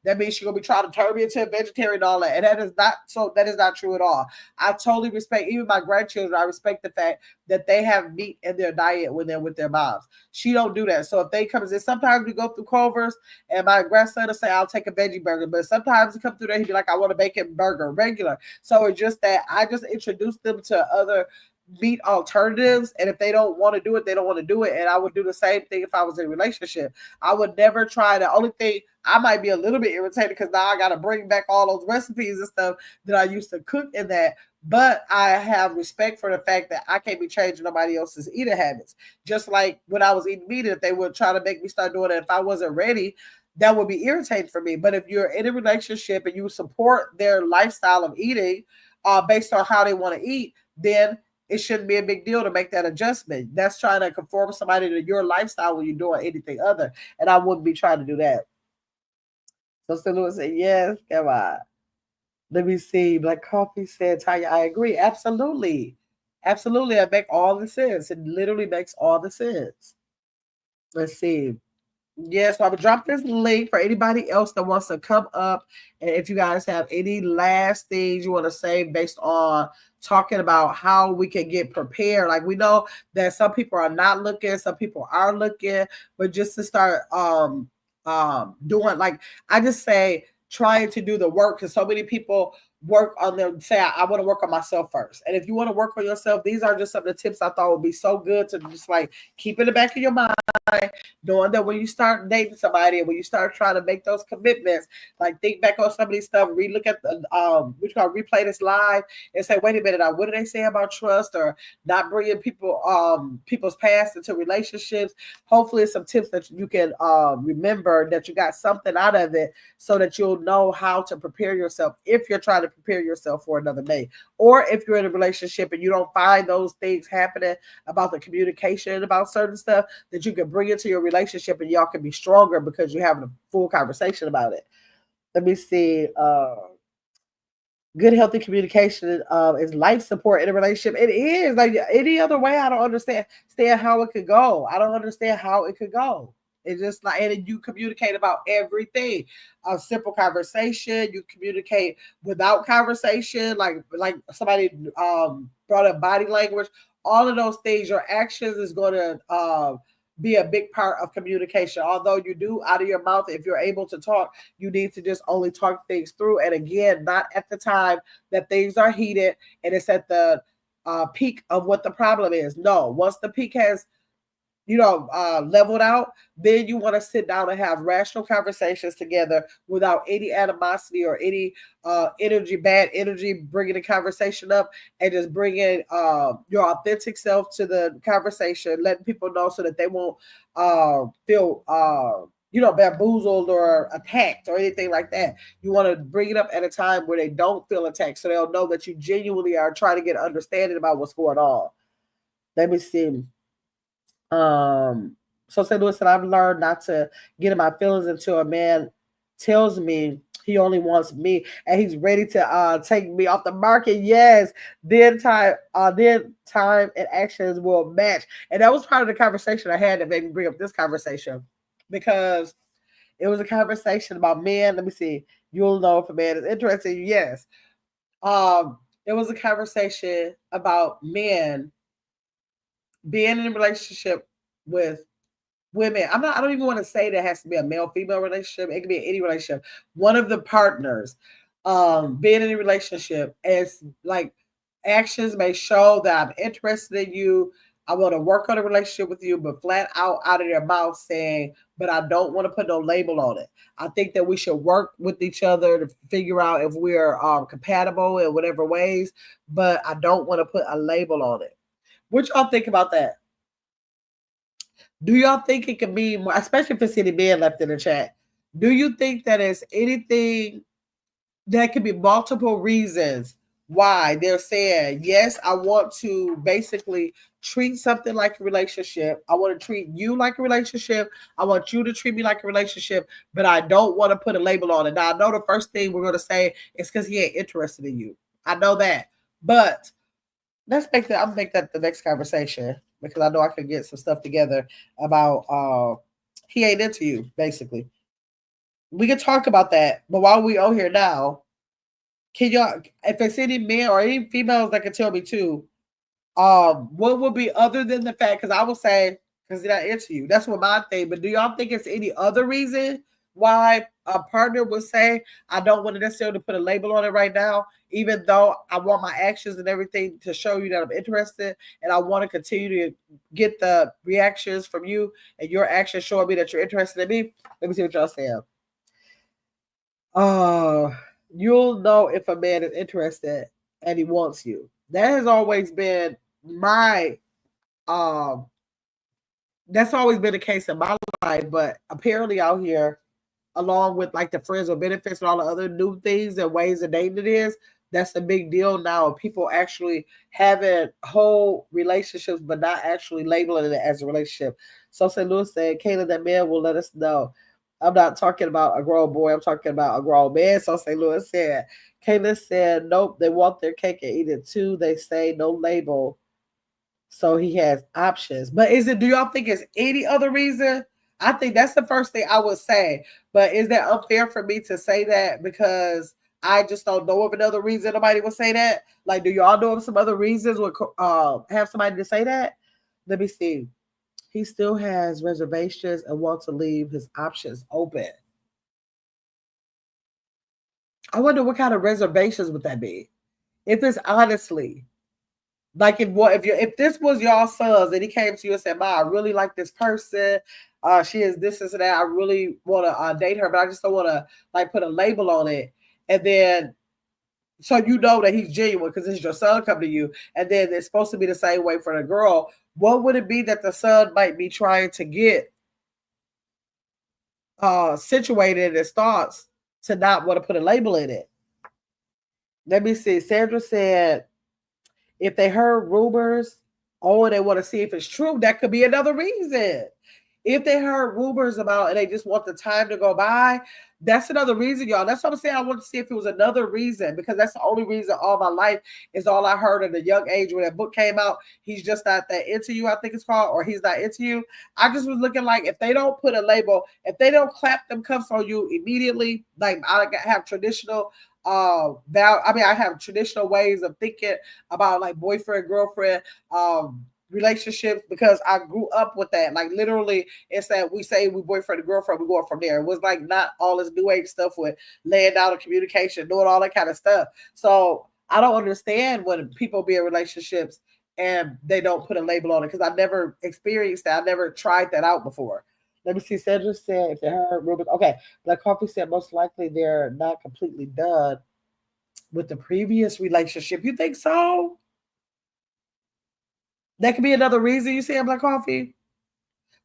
that means she's gonna be trying to turn me into a vegetarian and all that. And that is not so. That is not true at all. I totally respect even my grandchildren. I respect the fact that they have meat in their diet when they're with their moms. She don't do that. So if they come and say, sometimes we go through Culver's and my grandson will say, I'll take a veggie burger. But sometimes he come through there, he'd be like, I want a bacon burger, regular. So it's just that I just introduced them to other meat alternatives, and if they don't want to do it, they don't want to do it. And I would do the same thing if I was in a relationship. I would never try. The only thing I might be a little bit irritated because now I got to bring back all those recipes and stuff that I used to cook in that, but I have respect for the fact that I can't be changing nobody else's eating habits. Just like when I was eating meat, if they would try to make me start doing it, if I wasn't ready, that would be irritating for me. But if you're in a relationship and you support their lifestyle of eating based on how they want to eat, then it shouldn't be a big deal to make that adjustment. That's trying to conform somebody to your lifestyle when you're doing anything other. And I wouldn't be trying to do that. So St. Louis said, yes, come on. Let me see. Black Coffee said, Tanya, I agree. Absolutely. Absolutely. It makes all the sense. It literally makes all the sense. Let's see. Yes, so I will drop this link for anybody else that wants to come up. And if you guys have any last things you want to say based on talking about how we can get prepared. Like we know that some people are not looking, some people are looking, but just to start doing, like I just say trying to do the work, because so many people work on them, say I want to work on myself first. And if you want to work on yourself, these are just some of the tips I thought would be so good to just like keep in the back of your mind, knowing that when you start dating somebody and when you start trying to make those commitments, like think back on some of these stuff, relook at the which call replay this live and say, wait a minute, what do they say about trust or not bringing people's past into relationships? Hopefully it's some tips that you can remember, that you got something out of it, so that you'll know how to prepare yourself if you're trying to prepare yourself for another day, or if you're in a relationship and you don't find those things happening about the communication about certain stuff, that you can bring into your relationship and y'all can be stronger because you're having a full conversation about it. Let me see. Good healthy communication is life support in a relationship. It is like any other way. I don't understand how it could go. I don't understand how it could go. It's just like, and you communicate about everything. A simple conversation, you communicate without conversation, like somebody brought up body language. All of those things, your actions is going to be a big part of communication. Although you do out of your mouth, if you're able to talk, you need to just only talk things through. And again, not at the time that things are heated and it's at the peak of what the problem is. No, once the peak has leveled out, then you want to sit down and have rational conversations together without any animosity or any bad energy, bringing the conversation up, and just bringing your authentic self to the conversation, letting people know so that they won't feel bamboozled or attacked or anything like that. You want to bring it up at a time where they don't feel attacked, so they'll know that you genuinely are trying to get an understanding about what's going on. Let me see. So St. Louis said, I've learned not to get in my feelings until a man tells me he only wants me and he's ready to take me off the market. Yes, then time and actions will match. And that was part of the conversation I had that made me bring up this conversation, because it was a conversation about men. Let me see. You'll know if a man is interested in you. Yes. It was a conversation about men being in a relationship with women. I don't even want to say that it has to be a male-female relationship. It can be any relationship. One of the partners being in a relationship, as like actions may show that I'm interested in you, I want to work on a relationship with you, but flat out of their mouth saying, but I don't want to put no label on it. I think that we should work with each other to figure out if we're compatible in whatever ways, but I don't want to put a label on it. What y'all think about that? Do y'all think it could be more, especially if it's any men left in the chat? Do you think that it's anything that could be multiple reasons why they're saying, yes, I want to basically treat something like a relationship. I want to treat you like a relationship. I want you to treat me like a relationship, but I don't want to put a label on it. Now, I know the first thing we're going to say is because he ain't interested in you. I know that. But I'll make that the next conversation, because I know I can get some stuff together about he ain't into you, basically. We can talk about that, but while we on here now, can y'all, if it's any men or any females that can tell me too, what would be other than the fact, because I will say, because they're not into you. That's what my thing. But do y'all think it's any other reason why a partner would say, I don't want to necessarily put a label on it right now, even though I want my actions and everything to show you that I'm interested, and I want to continue to get the reactions from you and your actions showing me that you're interested in me? Let me see what y'all say. You'll know if a man is interested and he wants you. That has always been my that's always been the case in my life, but apparently out here along with like the friends with benefits and all the other new things and ways of dating it is, that's a big deal now. People actually having whole relationships, but not actually labeling it as a relationship. So St. Louis said, Kayla, that man will let us know. I'm not talking about a grown boy. I'm talking about a grown man. So St. Louis said, Kayla said, nope, they want their cake and eat it too. They say no label. So he has options. But do y'all think it's any other reason? I think that's the first thing I would say. But is that unfair for me to say that because I just don't know of another reason nobody would say that? Like, do y'all know of some other reasons would have somebody to say that? Let me see. He still has reservations and wants to leave his options open. I wonder what kind of reservations would that be? If it's honestly like if this was y'all sons and he came to you and said, "Ma, I really like this person. She is this and that. I really want to date her, but I just don't want to like put a label on it." And then so you know that he's genuine because it's your son coming to you, and then it's supposed to be the same way for the girl. What would it be that the son might be trying to get situated in his thoughts to not want to put a label in it? Let me see. Sandra said, if they heard rumors, oh, they want to see if it's true, that could be another reason. If they heard rumors about and they just want the time to go by, that's another reason, y'all. That's what I'm saying. I want to see if it was another reason because that's the only reason all my life is all I heard at a young age when that book came out. He's just not that into you, I think it's called, or he's not into you. I just was looking like if they don't put a label, if they don't clap them cuffs on you immediately, like I have traditional I have traditional ways of thinking about like boyfriend, girlfriend, relationships because I grew up with that. Like literally, it's that we say we boyfriend and girlfriend, we go from there. It was like not all this new age stuff with laying down a communication, doing all that kind of stuff. So I don't understand when people be in relationships and they don't put a label on it because I never experienced that. I never tried that out before. Let me see. Sandra said if they heard rumors. Okay. Black Coffee said most likely they're not completely done with the previous relationship. You think so? That could be another reason you say Black Coffee.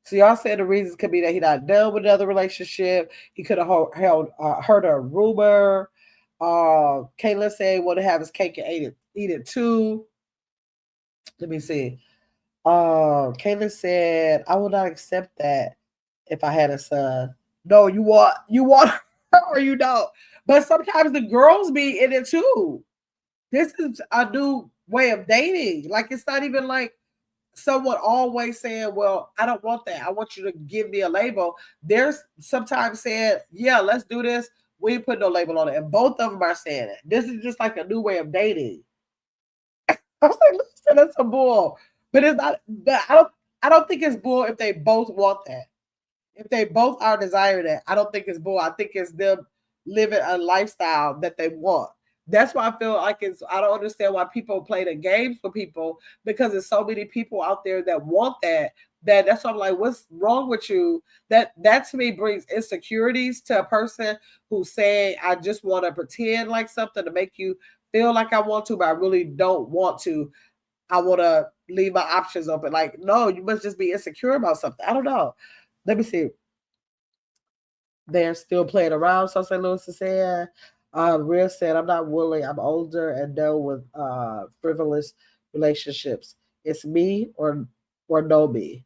So y'all said the reasons could be that he not done with another relationship. He could have heard a rumor. Kayla said want to have his cake and eat it too. Let me see. Kayla said I will not accept that if I had a son. No, you want her or you don't. But sometimes the girls be in it too. This is a new way of dating. Like it's not even like someone always saying, well, I don't want that. I want you to give me a label. There's sometimes saying, yeah, let's do this. We ain't put no label on it. And both of them are saying it. This is just like a new way of dating. I was like, listen, that's a bull. But it's not, but I don't think it's bull if they both want that. If they both are desiring that, I don't think it's bull. I think it's them living a lifestyle that they want. That's why I feel like I don't understand why people play the games for people because there's so many people out there that want that. That's why I'm like, what's wrong with you? That to me brings insecurities to a person who's saying, I just want to pretend like something to make you feel like I want to, but I really don't want to. I want to leave my options open. Like, no, you must just be insecure about something. I don't know. Let me see. They're still playing around. So St. Louis is saying, Real said, I'm not willing. I'm older and done with frivolous relationships. It's me or no me.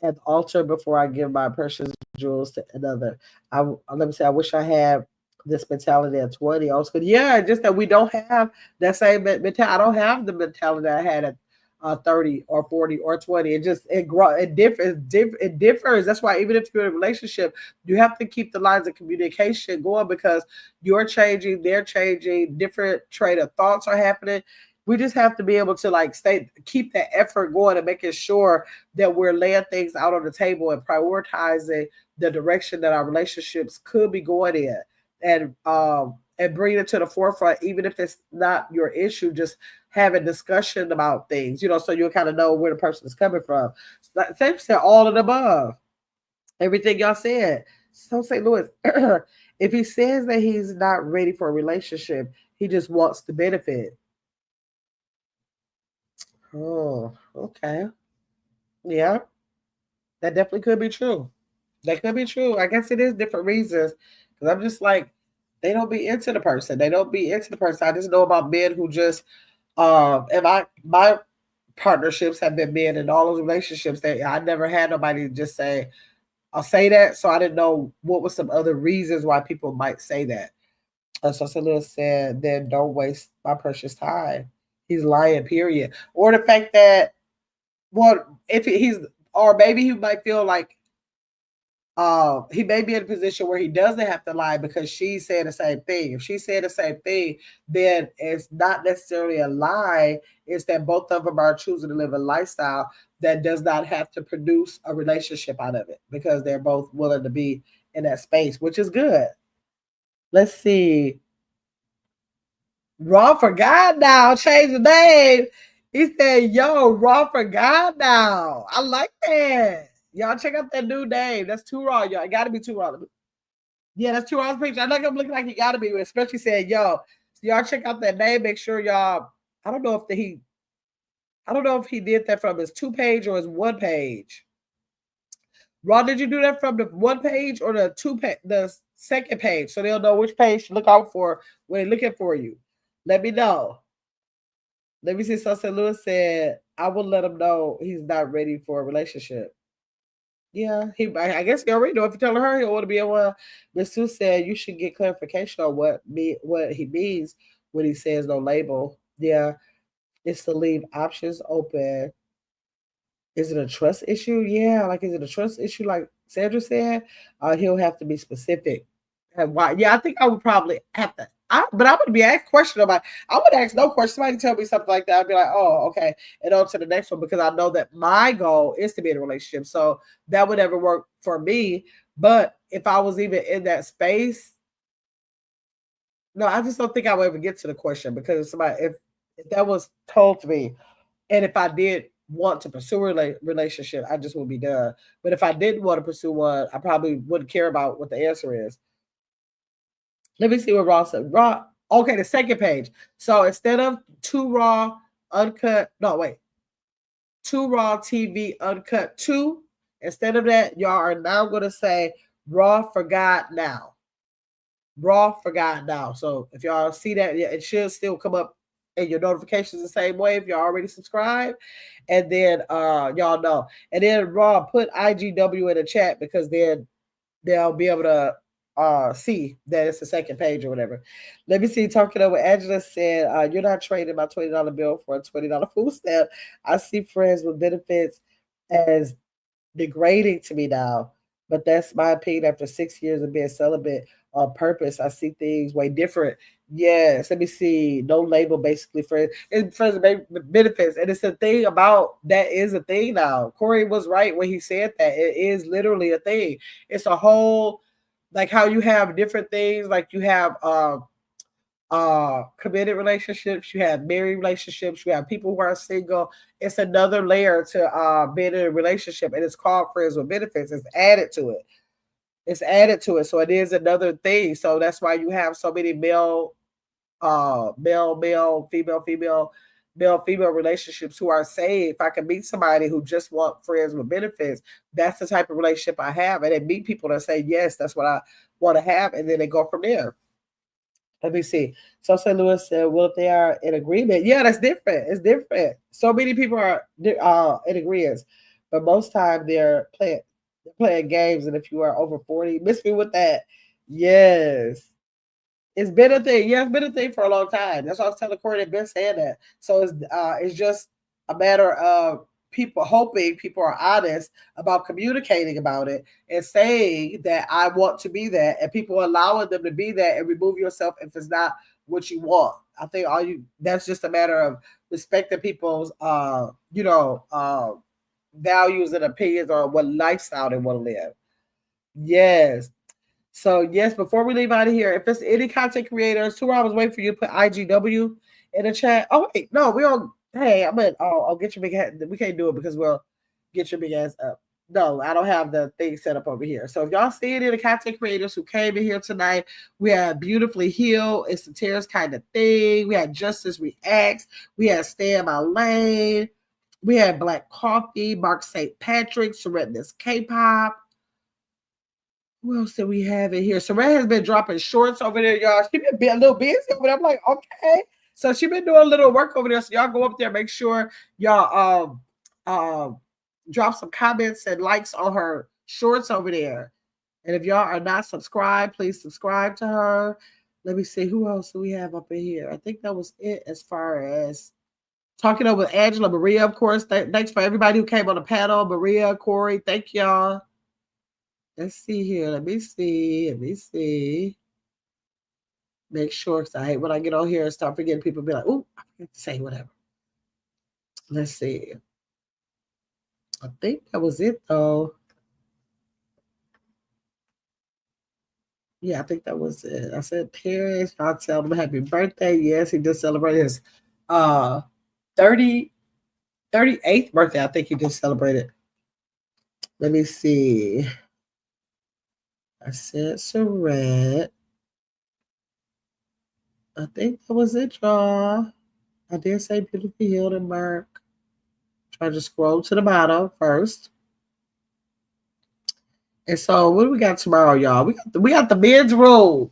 At the altar before I give my precious jewels to another. Let me say, I wish I had this mentality at 20. Also, yeah, just that we don't have that same mentality. I don't have the mentality that I had at 30 or 40 or 20. It differs. That's why even if you're in a relationship, you have to keep the lines of communication going because you're changing, they're changing, different train of thoughts are happening. We just have to be able to keep that effort going and making sure that we're laying things out on the table and prioritizing the direction that our relationships could be going in, and bring it to the forefront, even if it's not your issue. Just having discussion about things, so you kind of know where the person is coming from. Same said all of the above, everything y'all said. So St. Louis, if he says that he's not ready for a relationship, he just wants to benefit. Oh, okay. Yeah, that definitely could be true. That could be true. I guess it is different reasons. Because I'm just like, they don't be into the person. They don't be into the person. I just know about men who just and my partnerships have been men in all those relationships that I never had nobody just say, I'll say that. So I didn't know what was some other reasons why people might say that. So Salil said, then don't waste my precious time. He's lying, period. Or the fact that, well, if he's, or maybe he might feel like he may be in a position where he doesn't have to lie because she's saying the same thing. If she said the same thing, then it's not necessarily a lie. It's that both of them are choosing to live a lifestyle that does not have to produce a relationship out of it because they're both willing to be in that space, which is good. Let's see. Raw for God now. Change the name. He said, yo, Raw for God now. I like that. Y'all check out that new name. That's too raw, y'all. It gotta be too raw. Yeah, that's too raw picture. I like him looking like he gotta be, especially saying, yo. So y'all check out that name. Make sure y'all. I don't know if he did that from his 2-page or his 1-page. Raw, did you do that from the 1-page or the 2-page, the 2nd page, so they'll know which page to look out for when they're looking for you? Let me know. Let me see. Sunset Lewis said, I will let him know he's not ready for a relationship. Yeah, I guess he already know. If you tell her, he'll want to be a well. Miss Sue said you should get clarification on what he means when he says no label. Yeah, it's to leave options open. Is it a trust issue? Yeah, like is it a trust issue? Like Sandra said, he'll have to be specific. And why? Yeah, I think I would probably have to. But I would be asked questions about. I would ask no question. Somebody tell me something like that. I'd be like, oh, okay, and on to the next one because I know that my goal is to be in a relationship. So that would never work for me. But if I was even in that space, no, I just don't think I would ever get to the question because if that was told to me, and if I did want to pursue a relationship, I just would be done. But if I didn't want to pursue one, I probably wouldn't care about what the answer is. Let me see what Raw said. Raw, okay, the 2nd page. So instead of 2 Raw uncut, no, wait, 2 Raw TV uncut 2, instead of that, y'all are now going to say Raw for God now. Raw for God now. So if y'all see that, yeah, it should still come up in your notifications the same way if y'all already subscribed. And then y'all know. And then Raw, put IGW in the chat because then they'll be able to see that it's the 2nd page or whatever. Let me see. Talking over, Angela said, you're not trading my $20 bill for a $20 food stamp. I see friends with benefits as degrading to me now, but that's my opinion after 6 years of being celibate on purpose. I see things way different. Yes, let me see. No label, basically, friends and friends with benefits. And it's a thing about that is a thing now. Corey was right when he said that. It is literally a thing. It's a whole, like how you have different things, like you have committed relationships, you have married relationships, you have people who are single. It's another layer to being in a relationship, and it's called friends with benefits. It's added to it. It's added to it. So it is another thing. So that's why you have so many male, female relationships who are saying, if I can meet somebody who just want friends with benefits, that's the type of relationship I have. And then meet people that say, yes, that's what I want to have. And then they go from there. Let me see. So St. Louis said, well, if they are in agreement, yeah, that's different. It's different. So many people are in agreement, but most time they're playing games. And if you are over 40, miss me with that. Yes. It's been a thing. Yeah, it's been a thing for a long time. That's what I was telling Corey. They've been saying that. So it's just a matter of people hoping people are honest about communicating about it and saying that I want to be that, and people allowing them to be that and remove yourself if it's not what you want. I think that's just a matter of respecting people's values and opinions on what lifestyle they want to live. Yes. So yes, before we leave out of here, if there's any content creators, 2 hours waiting for you to put IGW in the chat. Oh wait, no, we don't. Hey, I'll get your big head. We can't do it because we'll get your big ass up. No, I don't have the thing set up over here. So if y'all see any of the content creators who came in here tonight, we had Beautifully Healed, It's the Tears Kind of Thing. We had Justice Reacts. We had Stay in My Lane. We had Black Coffee, Mark St. Patrick, Serenus K-Pop. Who else did we have in here? Saran has been dropping shorts over there, y'all. She been a little busy over there. I'm like, okay. So she been doing a little work over there. So y'all go up there, make sure y'all drop some comments and likes on her shorts over there. And if y'all are not subscribed, please subscribe to her. Let me see, who else do we have up in here? I think that was it as far as talking over with Angela, Maria, of course. Thanks for everybody who came on the panel. Maria, Corey, thank y'all. Let's see here. Let me see. Make sure, because I hate when I get on here and start forgetting, people be like, "Oh, I forgot to say whatever." Let's see. I think that was it, though. Yeah, I think that was it. I said, Terrence, I'll tell him happy birthday. Yes, he just celebrated his 38th birthday. I think he just celebrated. Let me see. I said Saret. I think that was it, y'all. I did say beautifully healed and Mark. Try to scroll to the bottom first. And so what do we got tomorrow, y'all? We got the men's room.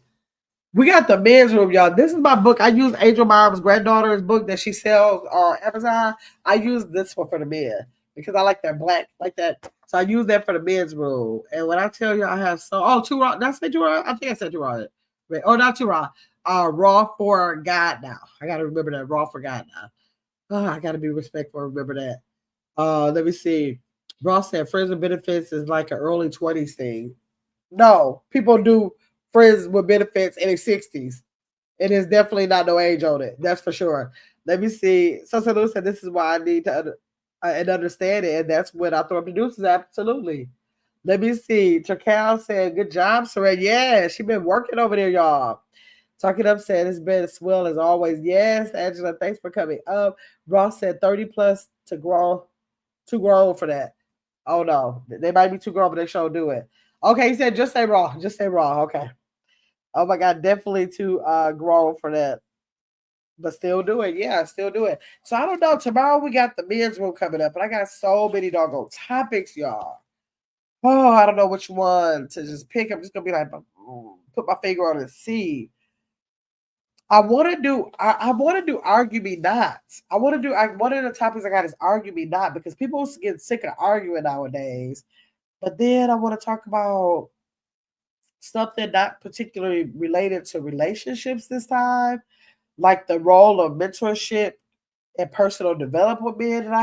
We got the men's room, y'all. This is my book. I use Angel Mom's granddaughter's book that she sells on Amazon. I use this one for the men because I like that black, like that. So I use that for the men's room. And when I tell you I have too raw. Did I say too raw? I think I said too raw. Wait, not too raw. Raw for God now. I gotta remember that. Raw for God now. Oh, I gotta be respectful. Remember that. Let me see. Ross said friends with benefits is like an early 20s thing. No, people do friends with benefits in their 60s. It is definitely not no age on it. That's for sure. Let me see. So Lou said this is why I need to understand it. And that's what I thought producers. Absolutely. Let me see. Chakal said, good job, Saran. Yeah, she been working over there, y'all. Talking Up said it's been as well as always. Yes, Angela, thanks for coming up. Ross said 30 plus to grow, too grown for that. Oh no, they might be too grown, but they sure do it. Okay, he said just say raw. Just say raw. Okay. Oh my God, definitely too grown for that. But still do it. Yeah, still do it. So I don't know. Tomorrow we got the men's room coming up, and I got so many doggone topics, y'all. Oh, I don't know which one to just pick. I'm just gonna be like, put my finger on and see. I want to do. I want to do argue me not. One of the topics I got is argue me not because people get sick of arguing nowadays. But then I want to talk about something not particularly related to relationships this time, like the role of mentorship and personal development men that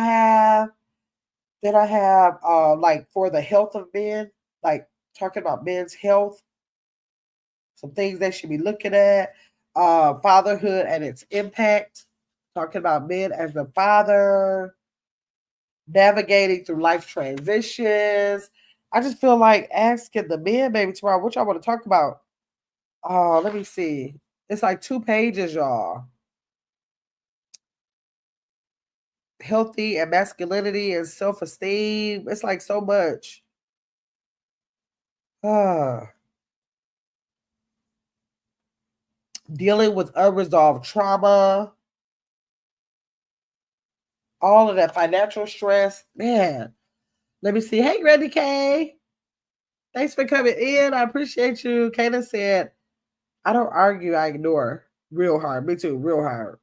I have. Like for the health of men, like talking about men's health, some things they should be looking at, fatherhood and its impact, talking about men as the father, navigating through life transitions. I just feel like asking the men maybe tomorrow, what y'all want to talk about? Let me see. It's like 2 pages, y'all. Healthy and masculinity and self-esteem. It's like so much. Dealing with unresolved trauma. All of that financial stress. Man, let me see. Hey, Randy K. Thanks for coming in. I appreciate you. Kayla said, I don't argue, I ignore. Real hard. Me too, real hard.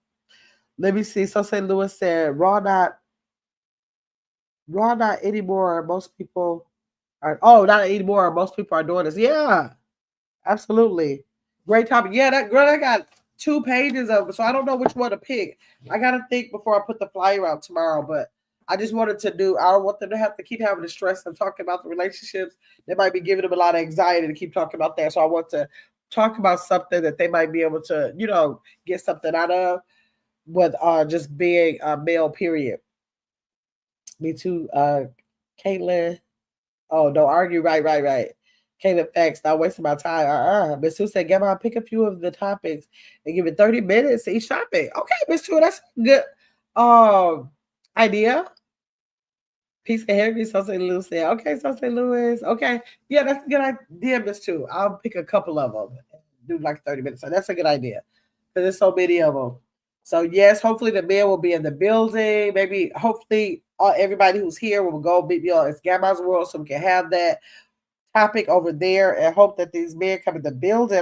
Let me see. So St. Louis said, raw not anymore. Most people are not anymore. Most people are doing this. Yeah, absolutely. Great topic. Yeah, that girl, I got 2 pages of it. So I don't know which one to pick. I gotta think before I put the flyer out tomorrow, but I just wanted to do, I don't want them to have to keep having the stress of talking about the relationships. They might be giving them a lot of anxiety to keep talking about that. So I want to talk about something that they might be able to, get something out of with just being a male, period. Me too, Caitlin. Oh, don't argue. Right. Caitlin, facts. Not wasting my time. Miss Sue said, Gamma, pick a few of the topics and give it 30 minutes to each topic. Okay, Miss Sue, that's a good idea. Peace and Henry, so St. Louis said, okay, so St. Louis. Okay. Yeah, that's a good idea, Miss Sue. I'll pick a couple of them and do like 30 minutes. So that's a good idea. Because there's so many of them. So yes, hopefully the men will be in the building. Maybe hopefully everybody who's here will go meet me on It's Gamma's World so we can have that. topic over there and hope that these men come in the building.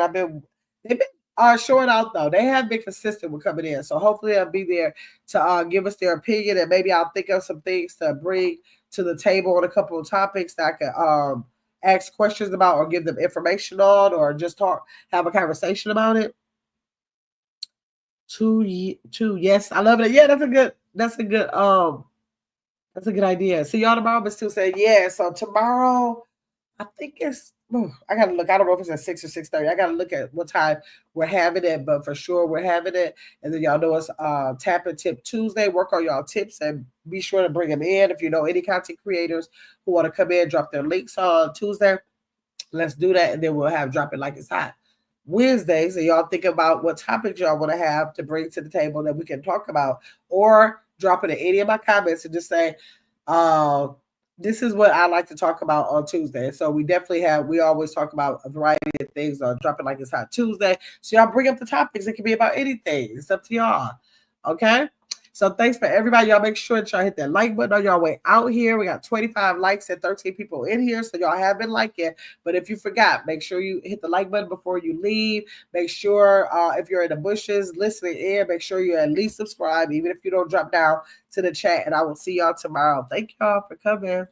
They've been showing out though. They have been consistent with coming in. So hopefully they'll be there to give us their opinion, and maybe I'll think of some things to bring to the table on a couple of topics that I could ask questions about or give them information on, or just have a conversation about it. Two, yes, I love it. Yeah, that's a good idea. See y'all tomorrow, but still saying yeah. So tomorrow, I think I gotta look. I don't know if it's at 6 or 6:30. I gotta look at what time we're having it, but for sure we're having it. And then y'all know it's Tap and Tip Tuesday. Work on y'all tips and be sure to bring them in. If you know any content creators who want to come in, drop their links on Tuesday. Let's do that, and then we'll have Drop It Like It's Hot Wednesday. So y'all think about what topics y'all want to have to bring to the table that we can talk about, or drop it in any of my comments and just say, this is what I like to talk about on Tuesday. So we always talk about a variety of things on Drop It Like It's Hot Tuesday. So y'all bring up the topics. It can be about anything. It's up to y'all. Okay? So thanks for everybody. Y'all make sure that y'all hit that like button on y'all way out here. We got 25 likes and 13 people in here. So y'all have been liking. But if you forgot, make sure you hit the like button before you leave. Make sure if you're in the bushes listening in, make sure you at least subscribe, even if you don't drop down to the chat. And I will see y'all tomorrow. Thank y'all for coming.